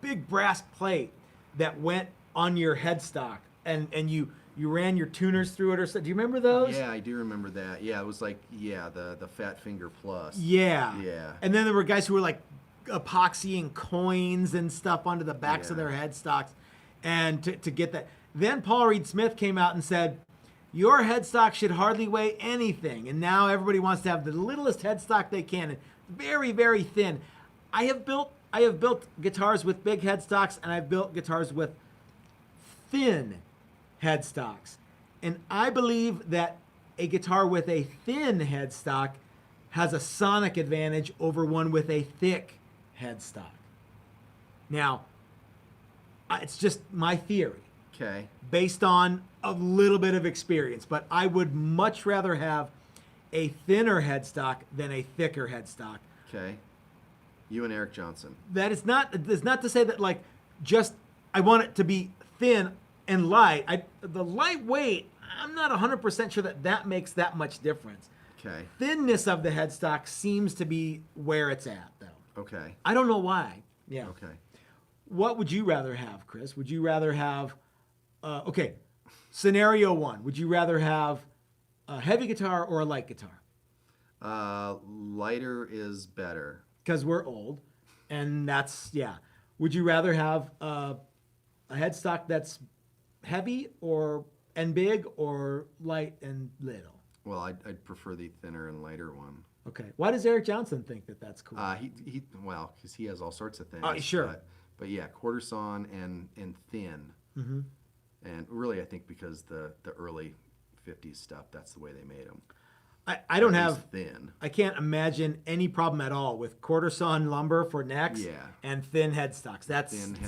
[SPEAKER 1] big brass plate that went on your headstock, and you ran your tuners through it or something. Do you remember those?
[SPEAKER 2] Yeah, I do remember that. Yeah, it was like, the Fat Finger Plus.
[SPEAKER 1] Yeah.
[SPEAKER 2] Yeah.
[SPEAKER 1] And then there were guys who were like epoxying coins and stuff onto the backs of
[SPEAKER 2] Yeah.
[SPEAKER 1] their headstocks, and to get that. Then Paul Reed Smith came out and said, your headstock should hardly weigh anything. And now everybody wants to have the littlest headstock they can, and very, very thin. I have built guitars with big headstocks, and I've built guitars with thin headstocks. And I believe that a guitar with a thin headstock has a sonic advantage over one with a thick headstock. Now, it's just my theory
[SPEAKER 2] Okay.
[SPEAKER 1] based on a little bit of experience, but I would much rather have a thinner headstock than a thicker headstock.
[SPEAKER 2] Okay. You and Eric Johnson.
[SPEAKER 1] That is not to say that like just I want it to be thin and light. The lightweight, I'm not 100% sure that makes that much difference.
[SPEAKER 2] Okay.
[SPEAKER 1] Thinness of the headstock seems to be where it's at, though.
[SPEAKER 2] Okay.
[SPEAKER 1] I don't know why. Yeah.
[SPEAKER 2] Okay.
[SPEAKER 1] What would you rather have, Chris? Would you rather have, scenario one, would you rather have a heavy guitar or a light guitar?
[SPEAKER 2] Lighter is better.
[SPEAKER 1] Because we're old, and Would you rather have a headstock that's heavy and big, or light and little?
[SPEAKER 2] Well, I'd prefer the thinner and lighter one.
[SPEAKER 1] Okay. Why does Eric Johnson think that that's cool?
[SPEAKER 2] Well, because he has all sorts of things.
[SPEAKER 1] Oh, sure.
[SPEAKER 2] But yeah, quarter sawn and thin. Mm-hmm. And really, I think because the early 50s stuff, that's the way they made them.
[SPEAKER 1] I don't have
[SPEAKER 2] thin.
[SPEAKER 1] I can't imagine any problem at all with quarter sawn lumber for necks and thin headstocks.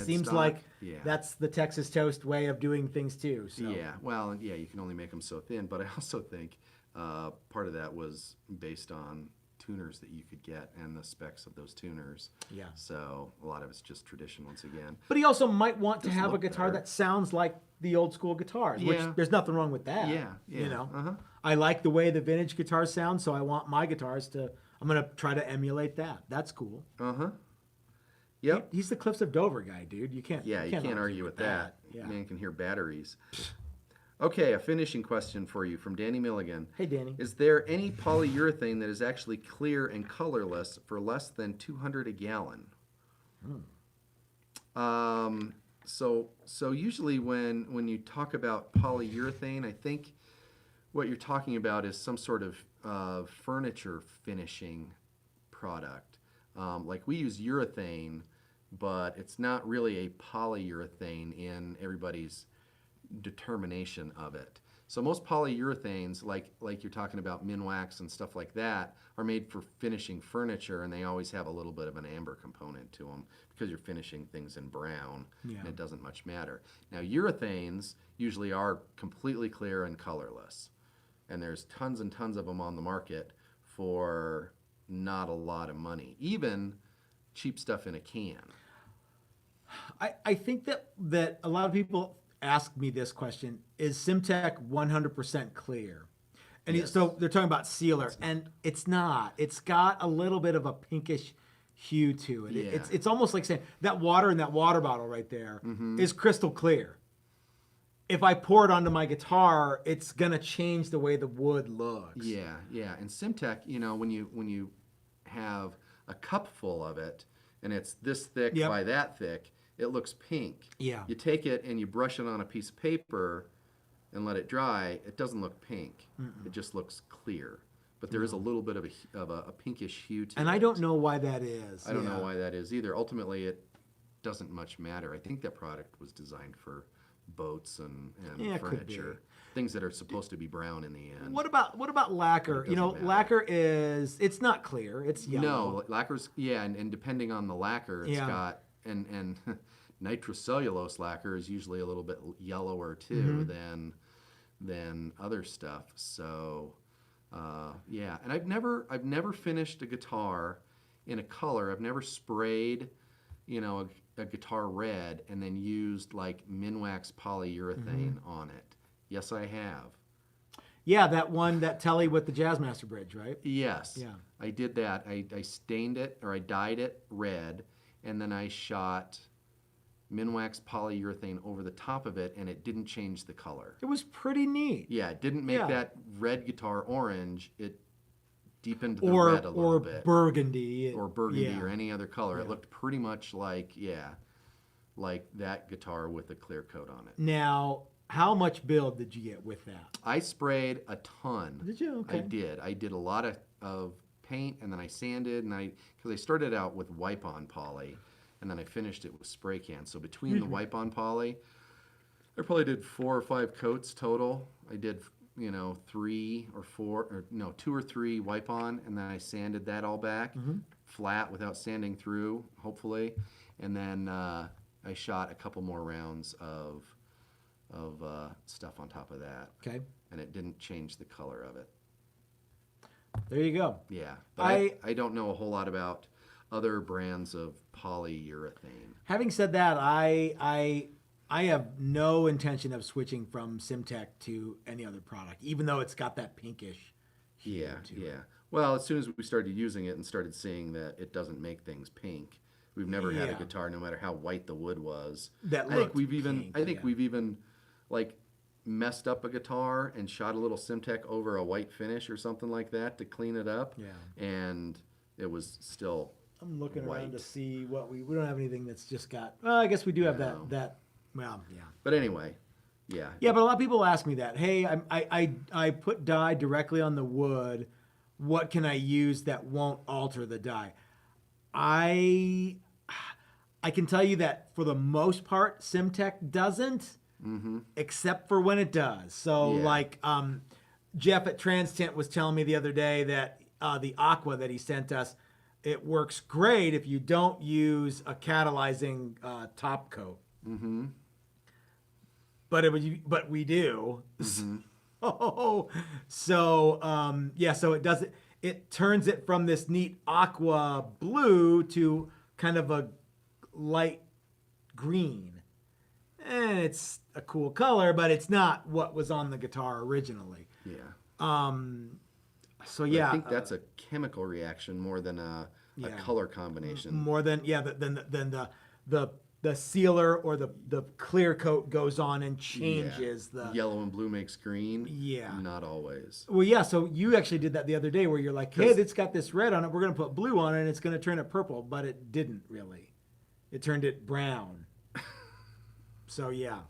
[SPEAKER 1] Seems like that's the Texas toast way of doing things too. So.
[SPEAKER 2] Yeah, well, yeah, you can only make them so thin, but I also think part of that was based on tuners that you could get and the specs of those tuners. Yeah. So a lot of it's just tradition once again.
[SPEAKER 1] But he also might want to have a guitar that sounds like the old school guitars, which there's nothing wrong with that.
[SPEAKER 2] Yeah.
[SPEAKER 1] You know, I like the way the vintage guitars sound, so I want my guitars to. I'm gonna try to emulate that. That's cool.
[SPEAKER 2] Yep.
[SPEAKER 1] He's the Cliffs of Dover guy, dude. You can't.
[SPEAKER 2] Yeah, you can't argue with that.
[SPEAKER 1] Yeah.
[SPEAKER 2] Man can hear batteries. Okay, a finishing question for you from Danny Milligan.
[SPEAKER 1] Hey, Danny.
[SPEAKER 2] Is there any polyurethane that is actually clear and colorless for less than 200 a gallon? So usually when you talk about polyurethane, I think what you're talking about is some sort of furniture finishing product. Like we use urethane, but it's not really a polyurethane in everybody's determination of it. So most polyurethanes, like you're talking about Minwax and stuff like that, are made for finishing furniture, and they always have a little bit of an amber component to them because you're finishing things in brown, and it doesn't much matter. Now urethanes usually are completely clear and colorless, and there's tons and tons of them on the market for not a lot of money, even cheap stuff in a can.
[SPEAKER 1] I think that a lot of people ask me this question: is Simtech 100% clear? And so they're talking about sealer, and it's not. It's got a little bit of a pinkish hue to it.
[SPEAKER 2] Yeah.
[SPEAKER 1] It's almost like saying that water in that water bottle right there is crystal clear. If I pour it onto my guitar, it's gonna change the way the wood looks.
[SPEAKER 2] Yeah. And Simtech, when you have a cup full of it, and it's this thick by that thick, it looks pink. Yeah. You take it and you brush it on a piece of paper and let it dry. It doesn't look pink. It just looks clear. But there is a little bit of a pinkish hue to it.
[SPEAKER 1] And I don't know why that is.
[SPEAKER 2] I don't know why that is either. Ultimately, it doesn't much matter. I think that product was designed for boats and furniture. Things that are supposed to be brown in the end.
[SPEAKER 1] What about lacquer? Lacquer it's not clear. It's yellow.
[SPEAKER 2] No, lacquer's and depending on the lacquer, it's got and nitrocellulose lacquer is usually a little bit yellower too than other stuff. So and I've never finished a guitar in a color. I've never sprayed a guitar red and then used like Minwax polyurethane on it. Yes, I have.
[SPEAKER 1] Yeah, that Telly with the Jazzmaster bridge, right?
[SPEAKER 2] Yes. Yeah. I did that. I stained it, or I dyed it red, and then I shot Minwax polyurethane over the top of it, and it didn't change the color.
[SPEAKER 1] It was pretty neat.
[SPEAKER 2] Yeah, it didn't make that red guitar orange. It deepened the red a little bit.
[SPEAKER 1] Or
[SPEAKER 2] burgundy or any other color. It looked pretty much like that guitar with a clear coat on it.
[SPEAKER 1] Now, how much build did you get with that?
[SPEAKER 2] I sprayed a ton.
[SPEAKER 1] Did you? Okay.
[SPEAKER 2] I did a lot of paint, and then I sanded, and because I started out with wipe-on poly, and then I finished it with spray can. So between the wipe-on poly, I probably did 4 or 5 coats total. I did 2 or 3 wipe-on, and then I sanded that all back flat without sanding through, hopefully, and then I shot a couple more rounds of stuff on top of that.
[SPEAKER 1] Okay.
[SPEAKER 2] And it didn't change the color of it.
[SPEAKER 1] There you go.
[SPEAKER 2] Yeah. But I don't know a whole lot about other brands of polyurethane.
[SPEAKER 1] Having said that, I have no intention of switching from Simtech to any other product, even though it's got that pinkish hue to it.
[SPEAKER 2] Well, as soon as we started using it and started seeing that it doesn't make things pink, we've never had a guitar, no matter how white the wood was.
[SPEAKER 1] I think we've
[SPEAKER 2] even like messed up a guitar and shot a little Simtech over a white finish or something like that to clean it up. Yeah. And it was still
[SPEAKER 1] I'm looking
[SPEAKER 2] white.
[SPEAKER 1] Around to see what we don't have anything that's just got. Well, I guess we do have that. Well, yeah.
[SPEAKER 2] But anyway, yeah.
[SPEAKER 1] Yeah, but a lot of people ask me that. Hey, I put dye directly on the wood. what can I use that won't alter the die? I can tell you that for the most part, Simtech doesn't, except for when it does. So like Jeff at Transtint was telling me the other day that the Aqua that he sent us, it works great if you don't use a catalyzing top coat. But we do. So it does it. It turns it from this neat aqua blue to kind of a light green, and it's a cool color, but it's not what was on the guitar originally.
[SPEAKER 2] Yeah.
[SPEAKER 1] So yeah,
[SPEAKER 2] I think that's a chemical reaction more than a color combination.
[SPEAKER 1] More than the sealer or the clear coat goes on and changes the
[SPEAKER 2] yellow and blue makes green.
[SPEAKER 1] Yeah.
[SPEAKER 2] Not always.
[SPEAKER 1] Well, yeah. So you actually did that the other day where you're like, hey, it's got this red on it. We're going to put blue on it and it's going to turn it purple. But it didn't really. It turned it brown. So, yeah.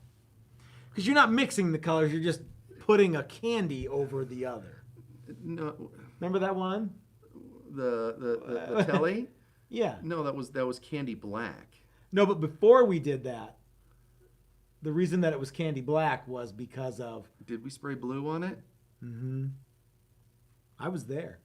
[SPEAKER 1] Because you're not mixing the colors. You're just putting a candy over the other.
[SPEAKER 2] No.
[SPEAKER 1] Remember that one?
[SPEAKER 2] The telly?
[SPEAKER 1] Yeah.
[SPEAKER 2] No, that was candy black.
[SPEAKER 1] No, but before we did that, the reason that it was candy black was because of...
[SPEAKER 2] Did we spray blue on it?
[SPEAKER 1] I was there.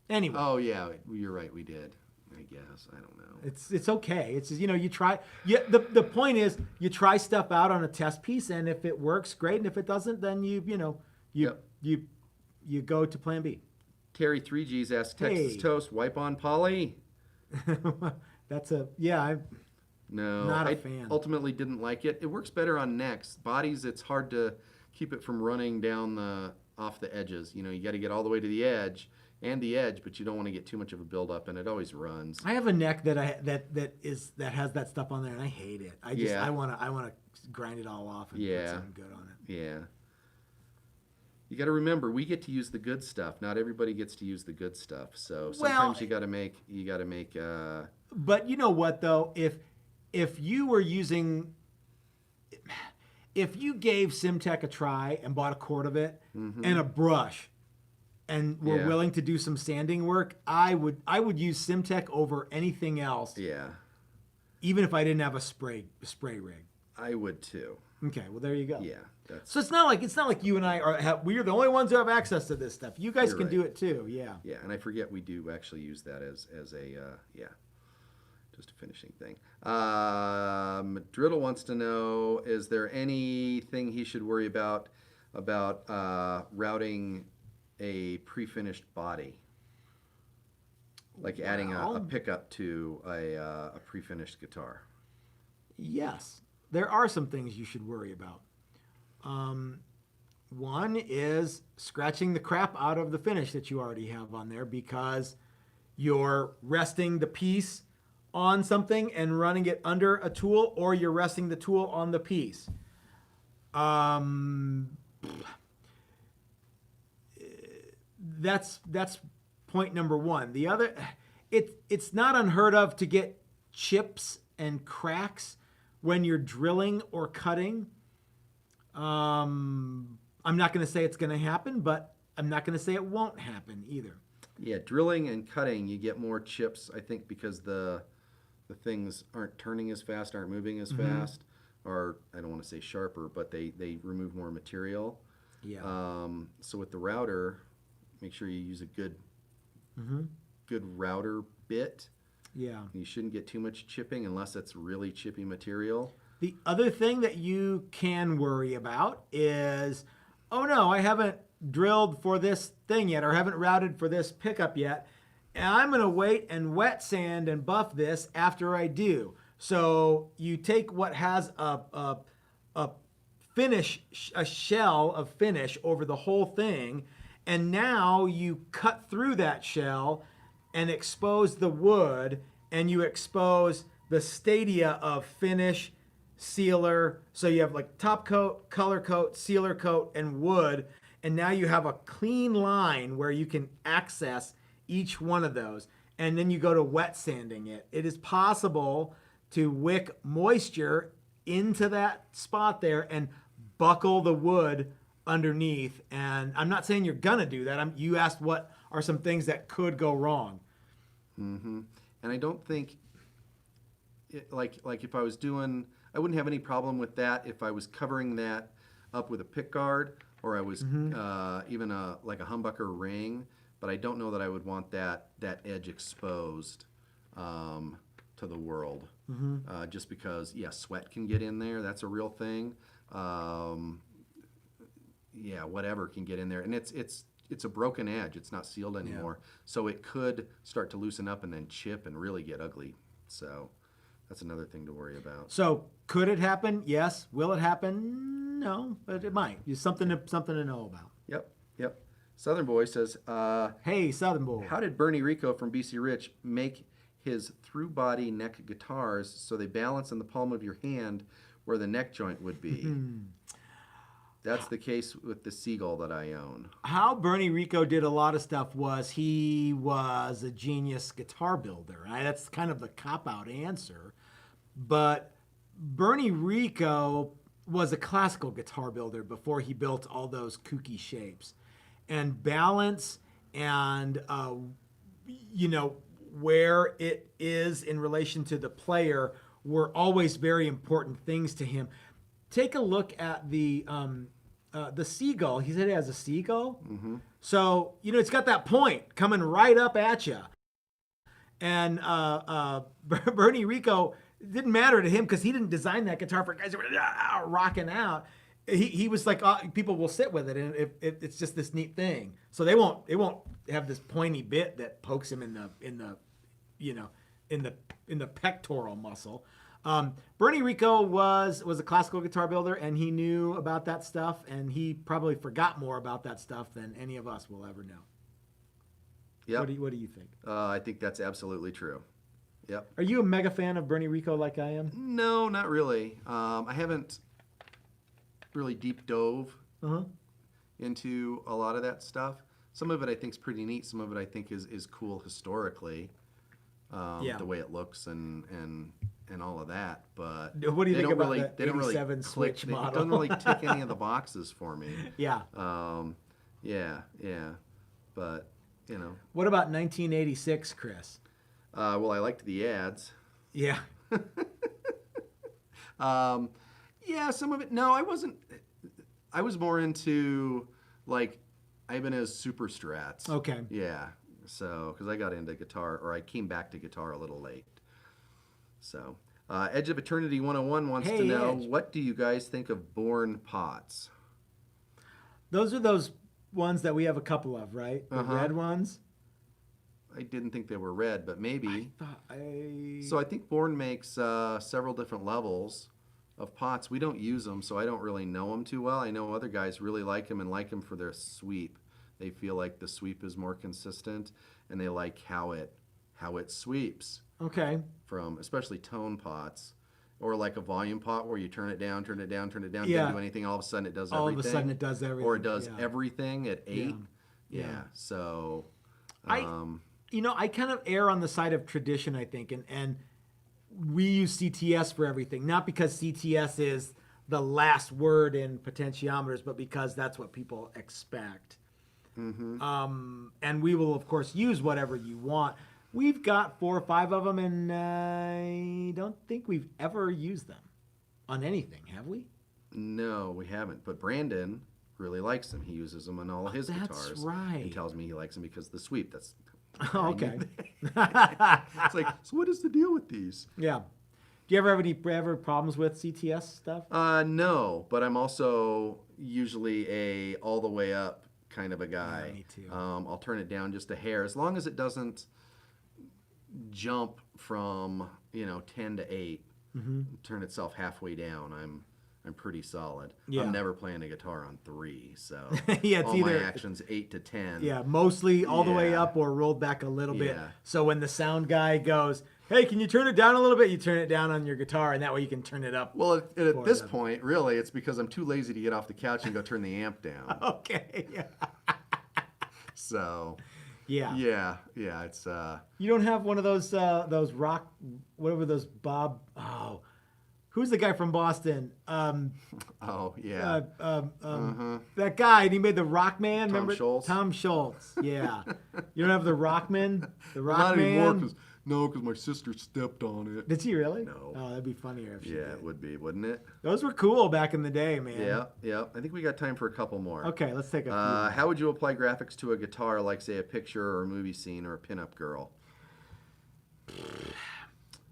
[SPEAKER 1] Anyway.
[SPEAKER 2] Oh, yeah. You're right. We did. I guess. I don't know.
[SPEAKER 1] It's okay. It's just, you try... Yeah, the point is, you try stuff out on a test piece, and if it works, great. And if it doesn't, then you go to plan B.
[SPEAKER 2] Terry 3Gs asks, Texas Toast, wipe on poly?
[SPEAKER 1] That's a... Yeah,
[SPEAKER 2] No,
[SPEAKER 1] not a fan.
[SPEAKER 2] Ultimately didn't like it. It works better on necks. Bodies, it's hard to keep it from running down off the edges. You got to get all the way to the edge, but you don't want to get too much of a buildup, and it always runs.
[SPEAKER 1] I have a neck that has that stuff on there, and I hate it. I want to grind it all off and put something good on it.
[SPEAKER 2] Yeah. You got to remember, we get to use the good stuff. Not everybody gets to use the good stuff. So sometimes you got to make.
[SPEAKER 1] But you know what though, if you gave Simtech a try and bought a quart of it and a brush and were willing to do some sanding work, I would use Simtech over anything else.
[SPEAKER 2] Yeah.
[SPEAKER 1] Even if I didn't have a spray rig.
[SPEAKER 2] I would too.
[SPEAKER 1] Okay, well there you go.
[SPEAKER 2] Yeah.
[SPEAKER 1] So it's not like you and I we're the only ones who have access to this stuff. You guys can do it too. Yeah.
[SPEAKER 2] Yeah, and I forget we do actually use that as a just a finishing thing. Driddle wants to know, is there anything he should worry about routing a pre-finished body? Like adding a pickup to a pre-finished guitar?
[SPEAKER 1] Yes. There are some things you should worry about. One is scratching the crap out of the finish that you already have on there because you're resting the piece on something and running it under a tool, or you're resting the tool on the piece. That's point number one. The other, it's not unheard of to get chips and cracks when you're drilling or cutting. I'm not going to say it's going to happen, but I'm not going to say it won't happen either.
[SPEAKER 2] Yeah, drilling and cutting, you get more chips, I think, because the things aren't turning as fast, aren't moving as fast, or I don't want to say sharper, but they remove more material.
[SPEAKER 1] Yeah.
[SPEAKER 2] So with the router, make sure you use a good router bit.
[SPEAKER 1] Yeah.
[SPEAKER 2] You shouldn't get too much chipping unless it's really chippy material.
[SPEAKER 1] The other thing that you can worry about is, oh no, I haven't drilled for this thing yet, or haven't routed for this pickup yet, and I'm going to wait and wet sand and buff this after I do. So you take what has a shell of finish over the whole thing, and now you cut through that shell and expose the wood, and you expose the stadia of finish, sealer. So you have like top coat, color coat, sealer coat, and wood. And now you have a clean line where you can access each one of those. And then you go to wet sanding it. It is possible to wick moisture into that spot there and buckle the wood underneath. And I'm not saying you're gonna do that. You asked what are some things that could go wrong.
[SPEAKER 2] Mm-hmm. And I don't think, like if I was doing, I wouldn't have any problem with that if I was covering that up with a pick guard, or I was even like a humbucker ring. But I don't know that I would want that edge exposed to the world, just because sweat can get in there. That's a real thing. Whatever can get in there, and it's a broken edge. It's not sealed anymore, so it could start to loosen up and then chip and really get ugly. So that's another thing to worry about.
[SPEAKER 1] So could it happen? Yes. Will it happen? No, but it might. It's something to know about.
[SPEAKER 2] Yep. Southern Boy says,
[SPEAKER 1] hey, Southern Boy.
[SPEAKER 2] How did Bernie Rico from BC Rich make his through body neck guitars so they balance in the palm of your hand where the neck joint would be? That's the case with the Seagull that I own.
[SPEAKER 1] How Bernie Rico did a lot of stuff was he was a genius guitar builder. That's kind of the cop-out answer. But Bernie Rico was a classical guitar builder before he built all those kooky shapes. And balance and, where it is in relation to the player were always very important things to him. Take a look at the Seagull. He said it has a Seagull.
[SPEAKER 2] Mm-hmm.
[SPEAKER 1] So, it's got that point coming right up at you. And Bernie Rico, it didn't matter to him because he didn't design that guitar for guys who were rocking out. He was like, people will sit with it, and it's just this neat thing. So they won't have this pointy bit that pokes him in the pectoral muscle. Bernie Rico was a classical guitar builder, and he knew about that stuff, and he probably forgot more about that stuff than any of us will ever know.
[SPEAKER 2] Yep.
[SPEAKER 1] What do you think?
[SPEAKER 2] I think that's absolutely true. Yep.
[SPEAKER 1] Are you a mega fan of Bernie Rico like I am?
[SPEAKER 2] No, not really. I haven't really deep dove into a lot of that stuff. Some of it I think is pretty neat. Some of it I think is cool historically, the way it looks and all of that. But
[SPEAKER 1] what do you think about
[SPEAKER 2] the
[SPEAKER 1] 87 Switch model?
[SPEAKER 2] It doesn't really tick any of the boxes for me.
[SPEAKER 1] Yeah.
[SPEAKER 2] But
[SPEAKER 1] What about 1986, Chris?
[SPEAKER 2] Well, I liked the ads.
[SPEAKER 1] Yeah.
[SPEAKER 2] Some of it. No, I wasn't. I was more into like Ibanez Super Strats.
[SPEAKER 1] Okay.
[SPEAKER 2] Yeah. So, because I got into guitar, or I came back to guitar a little late. So, Edge of Eternity 101 wants to know,
[SPEAKER 1] Edge,
[SPEAKER 2] what do you guys think of Born pots?
[SPEAKER 1] Those are those ones that we have a couple of, right? The red ones.
[SPEAKER 2] I didn't think they were red, but maybe.
[SPEAKER 1] I
[SPEAKER 2] So I think Born makes several different levels of pots. We don't use them, so I don't really know them too well. I know other guys really like them and like them for their sweep. They feel like the sweep is more consistent, and they like how it sweeps.
[SPEAKER 1] Okay.
[SPEAKER 2] From especially tone pots, or like a volume pot where you turn it down,
[SPEAKER 1] Yeah.
[SPEAKER 2] doesn't do anything. All of a sudden it does everything.
[SPEAKER 1] All of a sudden it does everything.
[SPEAKER 2] Or it does everything at 8.
[SPEAKER 1] Yeah.
[SPEAKER 2] So.
[SPEAKER 1] I kind of err on the side of tradition, I think, and we use CTS for everything, not because CTS is the last word in potentiometers, but because that's what people expect. And we will, of course, use whatever you want. We've got 4 or 5 of them, and I don't think we've ever used them on anything, have we?
[SPEAKER 2] No, we haven't. But Brandon really likes them. He uses them on all of his guitars.
[SPEAKER 1] That's right.
[SPEAKER 2] He tells me he likes them because of the sweep. That's
[SPEAKER 1] okay.
[SPEAKER 2] It's like, so what is the deal with these?
[SPEAKER 1] Yeah. Do you ever have any problems with CTS stuff?
[SPEAKER 2] No, but I'm also usually a all the way up kind of a guy.
[SPEAKER 1] Yeah, me too.
[SPEAKER 2] I'll turn it down just a hair, as long as it doesn't jump from 10 to 8, turn itself halfway down. I'm pretty solid.
[SPEAKER 1] Yeah.
[SPEAKER 2] I'm never playing a guitar on 3, so
[SPEAKER 1] yeah, it's
[SPEAKER 2] all
[SPEAKER 1] either
[SPEAKER 2] my actions 8 to 10.
[SPEAKER 1] Yeah, mostly all the way up or rolled back a little bit. So when the sound guy goes, "Hey, can you turn it down a little bit?" You turn it down on your guitar, and that way you can turn it up.
[SPEAKER 2] Well, at this point, really, it's because I'm too lazy to get off the couch and go turn the amp down.
[SPEAKER 1] Okay. Yeah.
[SPEAKER 2] So.
[SPEAKER 1] Yeah.
[SPEAKER 2] It's.
[SPEAKER 1] You don't have one of those rock, whatever those Bob. Oh, who's the guy from Boston?
[SPEAKER 2] Oh yeah.
[SPEAKER 1] That guy, and he made the Rockman.
[SPEAKER 2] Tom
[SPEAKER 1] Remember
[SPEAKER 2] Schultz?
[SPEAKER 1] Tom Schultz? Yeah. You don't have the Rockman? The
[SPEAKER 2] Not anymore,
[SPEAKER 1] Rockman?
[SPEAKER 2] because my sister stepped on it.
[SPEAKER 1] Did she really?
[SPEAKER 2] No.
[SPEAKER 1] Oh, that'd be funnier if she
[SPEAKER 2] Yeah,
[SPEAKER 1] did.
[SPEAKER 2] it would be, wouldn't it?
[SPEAKER 1] Those were cool back in the day, man.
[SPEAKER 2] Yeah. I think we got time for a couple more.
[SPEAKER 1] Okay, let's take a few.
[SPEAKER 2] How would you apply graphics to a guitar, like say a picture or a movie scene or a pinup girl?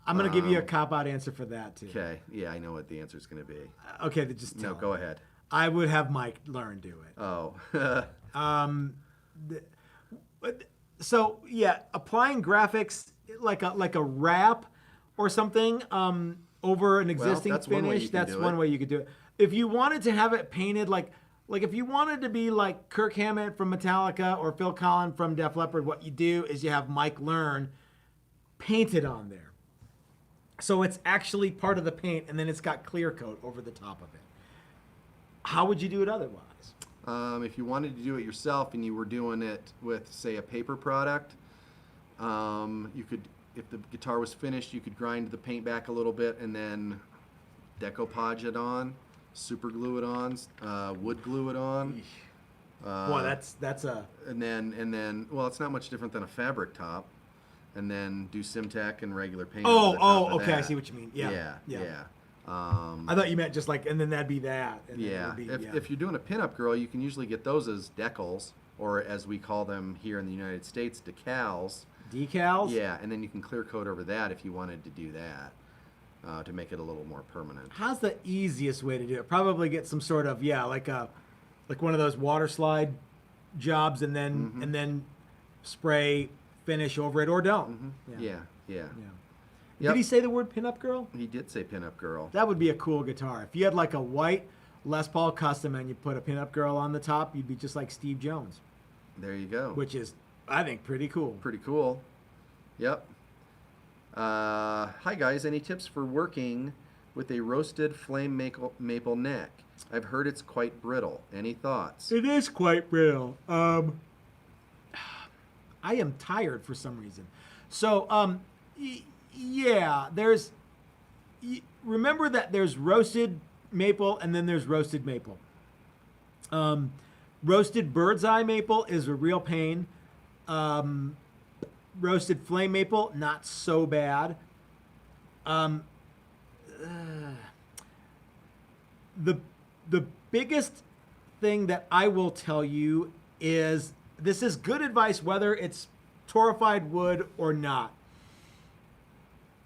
[SPEAKER 1] I'm going to give you a cop-out answer for that, too.
[SPEAKER 2] Okay. Yeah, I know what the answer is going to be.
[SPEAKER 1] Okay, then just tell
[SPEAKER 2] No, go ahead.
[SPEAKER 1] I would have Mike Learn do it.
[SPEAKER 2] Oh.
[SPEAKER 1] So yeah, applying graphics like a wrap or something over an existing
[SPEAKER 2] that's one way
[SPEAKER 1] finish.
[SPEAKER 2] you can
[SPEAKER 1] That's
[SPEAKER 2] do
[SPEAKER 1] one
[SPEAKER 2] it.
[SPEAKER 1] way you could do it. If you wanted to have it painted like if you wanted to be like Kirk Hammett from Metallica or Phil Collins from Def Leppard, what you do is you have Mike Learn painted on there. So it's actually part of the paint, and then it's got clear coat over the top of it. How would you do it otherwise?
[SPEAKER 2] If you wanted to do it yourself and you were doing it with, say, a paper product, you could, if the guitar was finished, you could grind the paint back a little bit and then decoupage it on, super glue it on, wood glue it on.
[SPEAKER 1] Boy, that's a
[SPEAKER 2] And then, well, it's not much different than a fabric top. And then do Simtac and regular paint. over the top of
[SPEAKER 1] okay, I
[SPEAKER 2] that.
[SPEAKER 1] see what you mean. Yeah.
[SPEAKER 2] I
[SPEAKER 1] I thought you meant just like, and then that'd be that. And then
[SPEAKER 2] Yeah,
[SPEAKER 1] it would be,
[SPEAKER 2] if you're doing a pinup girl, you can usually get those as decals, or as we call them here in the United States, decals.
[SPEAKER 1] Decals?
[SPEAKER 2] Yeah, and then you can clear coat over that if you wanted to do that to make it a little more permanent.
[SPEAKER 1] How's the easiest way to do it? Probably get some sort of like one of those water slide jobs, and then spray finish over it, or don't.
[SPEAKER 2] Yeah.
[SPEAKER 1] Yep.
[SPEAKER 2] Yep.
[SPEAKER 1] Did he say the word pinup girl?
[SPEAKER 2] He did say pinup girl.
[SPEAKER 1] That would be a cool guitar. If you had like a white Les Paul Custom and you put a pinup girl on the top, you'd be just like Steve Jones.
[SPEAKER 2] There you go.
[SPEAKER 1] Which is, I think, pretty cool.
[SPEAKER 2] Pretty cool. Yep. Hi guys, any tips for working with a roasted flame maple neck? I've heard it's quite brittle. Any thoughts?
[SPEAKER 1] It is quite brittle. I am tired for some reason. So, yeah, remember that there's roasted maple and then there's roasted maple. Roasted bird's eye maple is a real pain. Roasted flame maple, not so bad. The biggest thing that I will tell you is, this is good advice whether it's torrefied wood or not.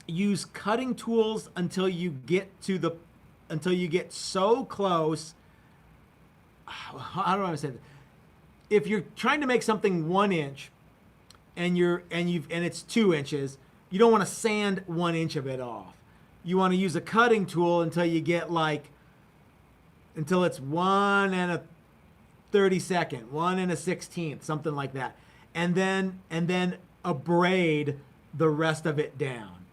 [SPEAKER 1] Use cutting tools until you get so close. How do I say that? If you're trying to make something 1 inch and it's 2 inches, you don't want to sand 1 inch of it off. You want to use a cutting tool until you get until it's 1 1/32, 1 1/16, something like that, and then abrade the rest of it down.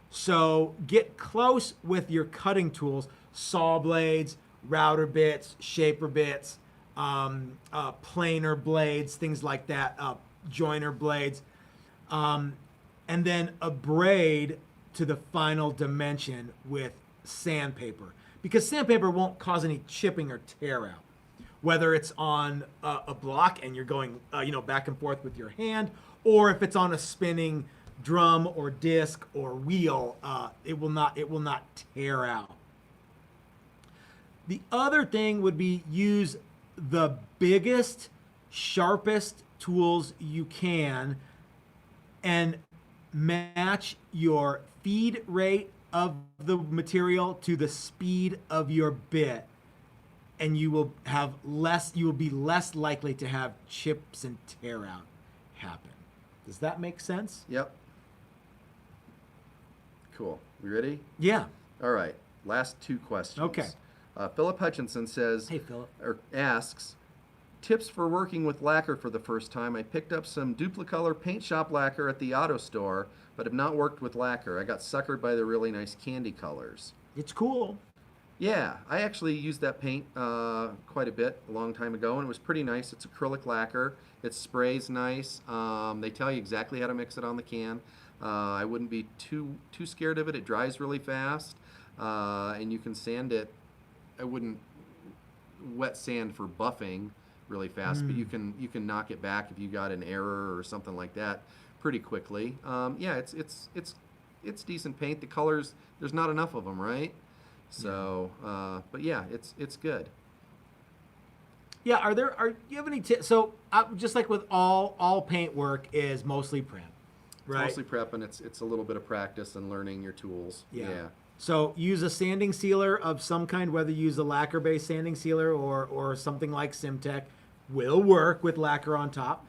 [SPEAKER 1] So get close with your cutting tools, saw blades, router bits, shaper bits, planer blades, things like that, joiner blades, and then abrade to the final dimension with sandpaper, because sandpaper won't cause any chipping or tear out. Whether it's on a block and you're going back and forth with your hand, or if it's on a spinning drum or disc or wheel, it will not tear out. The other thing would be use the biggest, sharpest tools you can and match your feed rate of the material to the speed of your bit, and you will be less likely to have chips and tear out happen. Does that make sense?
[SPEAKER 2] Yep. Cool. We ready?
[SPEAKER 1] Yeah.
[SPEAKER 2] All right. Last 2 questions.
[SPEAKER 1] Okay.
[SPEAKER 2] Philip Hutchinson says,
[SPEAKER 1] Hey, Philip.
[SPEAKER 2] Or asks, tips for working with lacquer for the first time. I picked up some Duplicolor paint shop lacquer at the auto store, but have not worked with lacquer. I got suckered by the really nice candy colors.
[SPEAKER 1] It's cool.
[SPEAKER 2] Yeah, I actually used that paint quite a bit a long time ago, and it was pretty nice. It's acrylic lacquer. It sprays nice. They tell you exactly how to mix it on the can. I wouldn't be too scared of it. It dries really fast. and you can sand it. I wouldn't wet sand for buffing really fast, but you can knock it back if you got an error or something like that pretty quickly. Yeah, it's decent paint. The colors, there's not enough of them, right? So, but yeah, it's good.
[SPEAKER 1] Yeah, do you have any tips? So, just like with all paint work is mostly prep, right?
[SPEAKER 2] It's mostly prep, and it's a little bit of practice and learning your tools. Yeah.
[SPEAKER 1] So use a sanding sealer of some kind, whether you use a lacquer-based sanding sealer or something like Simtech, will work with lacquer on top.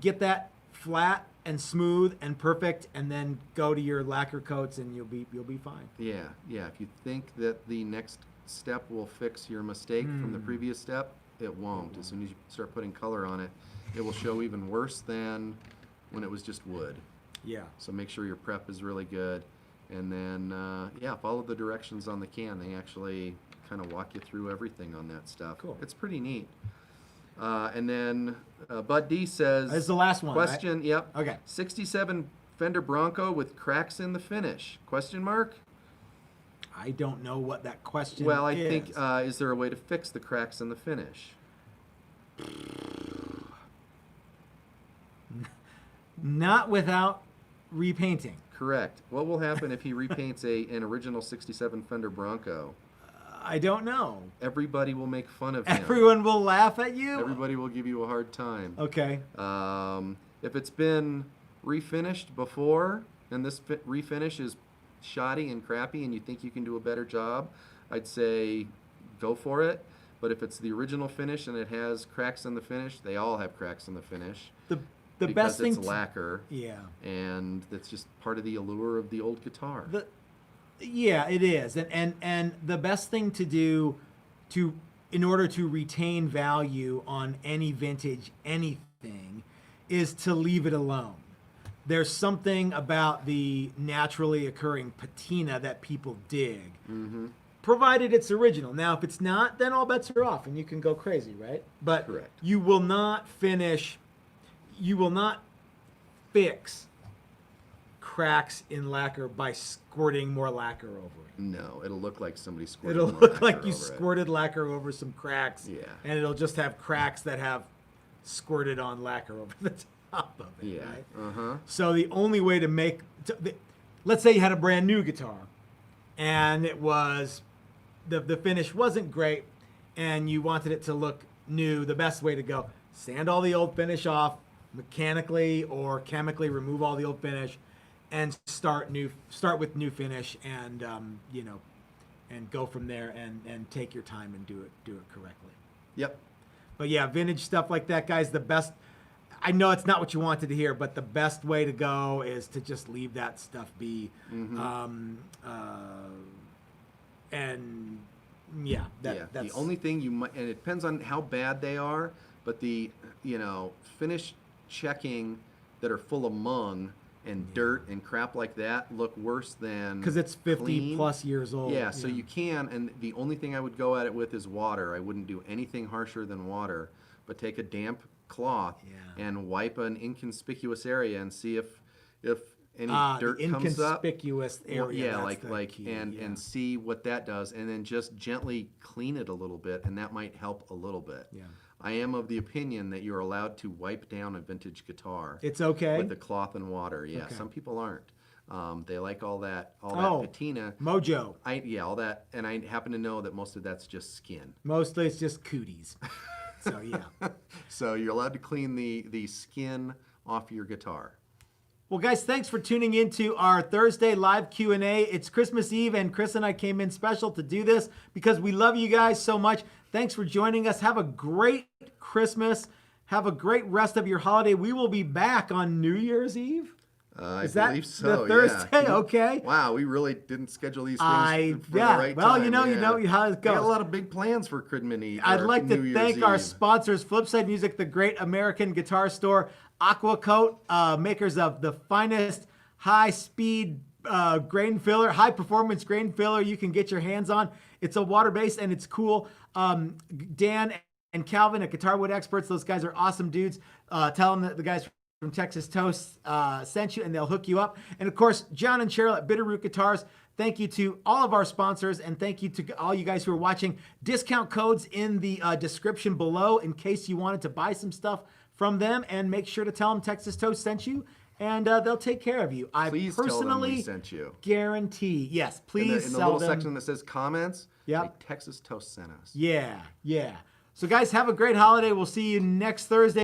[SPEAKER 1] Get that flat and smooth and perfect, and then go to your lacquer coats, and you'll be fine.
[SPEAKER 2] Yeah. If you think that the next step will fix your mistake from the previous step, it won't. As soon as you start putting color on it, it will show even worse than when it was just wood.
[SPEAKER 1] Yeah.
[SPEAKER 2] So make sure your prep is really good. And then, follow the directions on the can. They actually kind of walk you through everything on that stuff.
[SPEAKER 1] Cool.
[SPEAKER 2] It's pretty neat. And then Bud D says...
[SPEAKER 1] That's the last one,
[SPEAKER 2] question,
[SPEAKER 1] right?
[SPEAKER 2] Yep.
[SPEAKER 1] Okay.
[SPEAKER 2] 67 Fender Bronco with cracks in the finish? Question mark?
[SPEAKER 1] I don't know what that question is.
[SPEAKER 2] Well, I think, is there a way to fix the cracks in the finish?
[SPEAKER 1] Not without repainting.
[SPEAKER 2] Correct. What will happen if he repaints an original 67 Fender Bronco?
[SPEAKER 1] I don't know.
[SPEAKER 2] Everybody will make fun of him.
[SPEAKER 1] Everyone will laugh at you?
[SPEAKER 2] Everybody will give you a hard time.
[SPEAKER 1] Okay.
[SPEAKER 2] If it's been refinished before, and this refinish is shoddy and crappy, and you think you can do a better job, I'd say go for it. But if it's the original finish and it has cracks in the finish, they all have cracks in the finish.
[SPEAKER 1] The best thing
[SPEAKER 2] it's lacquer.
[SPEAKER 1] Yeah.
[SPEAKER 2] And that's just part of the allure of the old guitar.
[SPEAKER 1] Yeah, it is. And the best thing to do in order to retain value on any vintage anything is to leave it alone. There's something about the naturally occurring patina that people dig, provided it's original. Now, if it's not, then all bets are off and you can go crazy, right? But
[SPEAKER 2] Correct.
[SPEAKER 1] You will not fix cracks in lacquer by squirting more lacquer over it.
[SPEAKER 2] No, it'll look like somebody squirted
[SPEAKER 1] It'll
[SPEAKER 2] more
[SPEAKER 1] look
[SPEAKER 2] lacquer
[SPEAKER 1] like you
[SPEAKER 2] over it.
[SPEAKER 1] squirted lacquer over some cracks.
[SPEAKER 2] Yeah.
[SPEAKER 1] And it'll just have cracks that have squirted on lacquer over the top of it.
[SPEAKER 2] Yeah.
[SPEAKER 1] Right? So the only way to make, let's say you had a brand new guitar and it was, the finish wasn't great and you wanted it to look new, the best way to go, sand all the old finish off, mechanically or chemically remove all the old finish, and start with new finish, and and go from there, and take your time and do it correctly.
[SPEAKER 2] Yep.
[SPEAKER 1] But yeah, vintage stuff like that, guys, the best. I know it's not what you wanted to hear, but the best way to go is to just leave that stuff be. And yeah, that's
[SPEAKER 2] the only thing you might, and it depends on how bad they are, but the finish checking that are full of mung and dirt and crap like that look worse than
[SPEAKER 1] because it's 50
[SPEAKER 2] clean.
[SPEAKER 1] Plus years old.
[SPEAKER 2] Yeah, so you can, and the only thing I would go at it with is water. I wouldn't do anything harsher than water, but take a damp cloth and wipe an inconspicuous area and see if any dirt comes up.
[SPEAKER 1] Inconspicuous area.
[SPEAKER 2] Yeah, and see what that does, and then just gently clean it a little bit, and that might help a little bit.
[SPEAKER 1] Yeah.
[SPEAKER 2] I am of the opinion that you're allowed to wipe down a vintage guitar.
[SPEAKER 1] It's okay
[SPEAKER 2] with the cloth and water. Yeah, okay. Some people aren't. They like all that patina.
[SPEAKER 1] Mojo.
[SPEAKER 2] All that, and I happen to know that most of that's just skin.
[SPEAKER 1] Mostly it's just cooties. So yeah.
[SPEAKER 2] So you're allowed to clean the skin off your guitar.
[SPEAKER 1] Well, guys, thanks for tuning into our Thursday live Q&A. It's Christmas Eve, and Chris and I came in special to do this because we love you guys so much. Thanks for joining us. Have a great Christmas. Have a great rest of your holiday. We will be back on New Year's Eve.
[SPEAKER 2] I believe so.
[SPEAKER 1] The Thursday? Yeah. Okay.
[SPEAKER 2] Wow, we really didn't schedule these things for the right
[SPEAKER 1] well,
[SPEAKER 2] time.
[SPEAKER 1] you know how it goes.
[SPEAKER 2] We got a lot of big plans for Cridman Eve.
[SPEAKER 1] I'd like to thank our sponsors, Flipside Music, the Great American Guitar Store, Aquacoat, makers of the finest high-speed grain filler, high-performance grain filler you can get your hands on. It's a water-based and it's cool. Dan and Calvin at Guitar Wood Experts, those guys are awesome dudes. Tell them that the guys from Texas Toast sent you, and they'll hook you up. And of course, John and Cheryl at Bitterroot Guitars. Thank you to all of our sponsors, and thank you to all you guys who are watching. Discount codes in the description below in case you wanted to buy some stuff from them, and make sure to tell them Texas Toast sent you, and they'll take care of you.
[SPEAKER 2] Please
[SPEAKER 1] personally
[SPEAKER 2] tell them we sent you.
[SPEAKER 1] Guarantee. Yes, please
[SPEAKER 2] in the
[SPEAKER 1] sell
[SPEAKER 2] little
[SPEAKER 1] them.
[SPEAKER 2] section that says comments,
[SPEAKER 1] Yep.
[SPEAKER 2] Texas Toast sent us.
[SPEAKER 1] Yeah. So guys, have a great holiday. We'll see you next Thursday.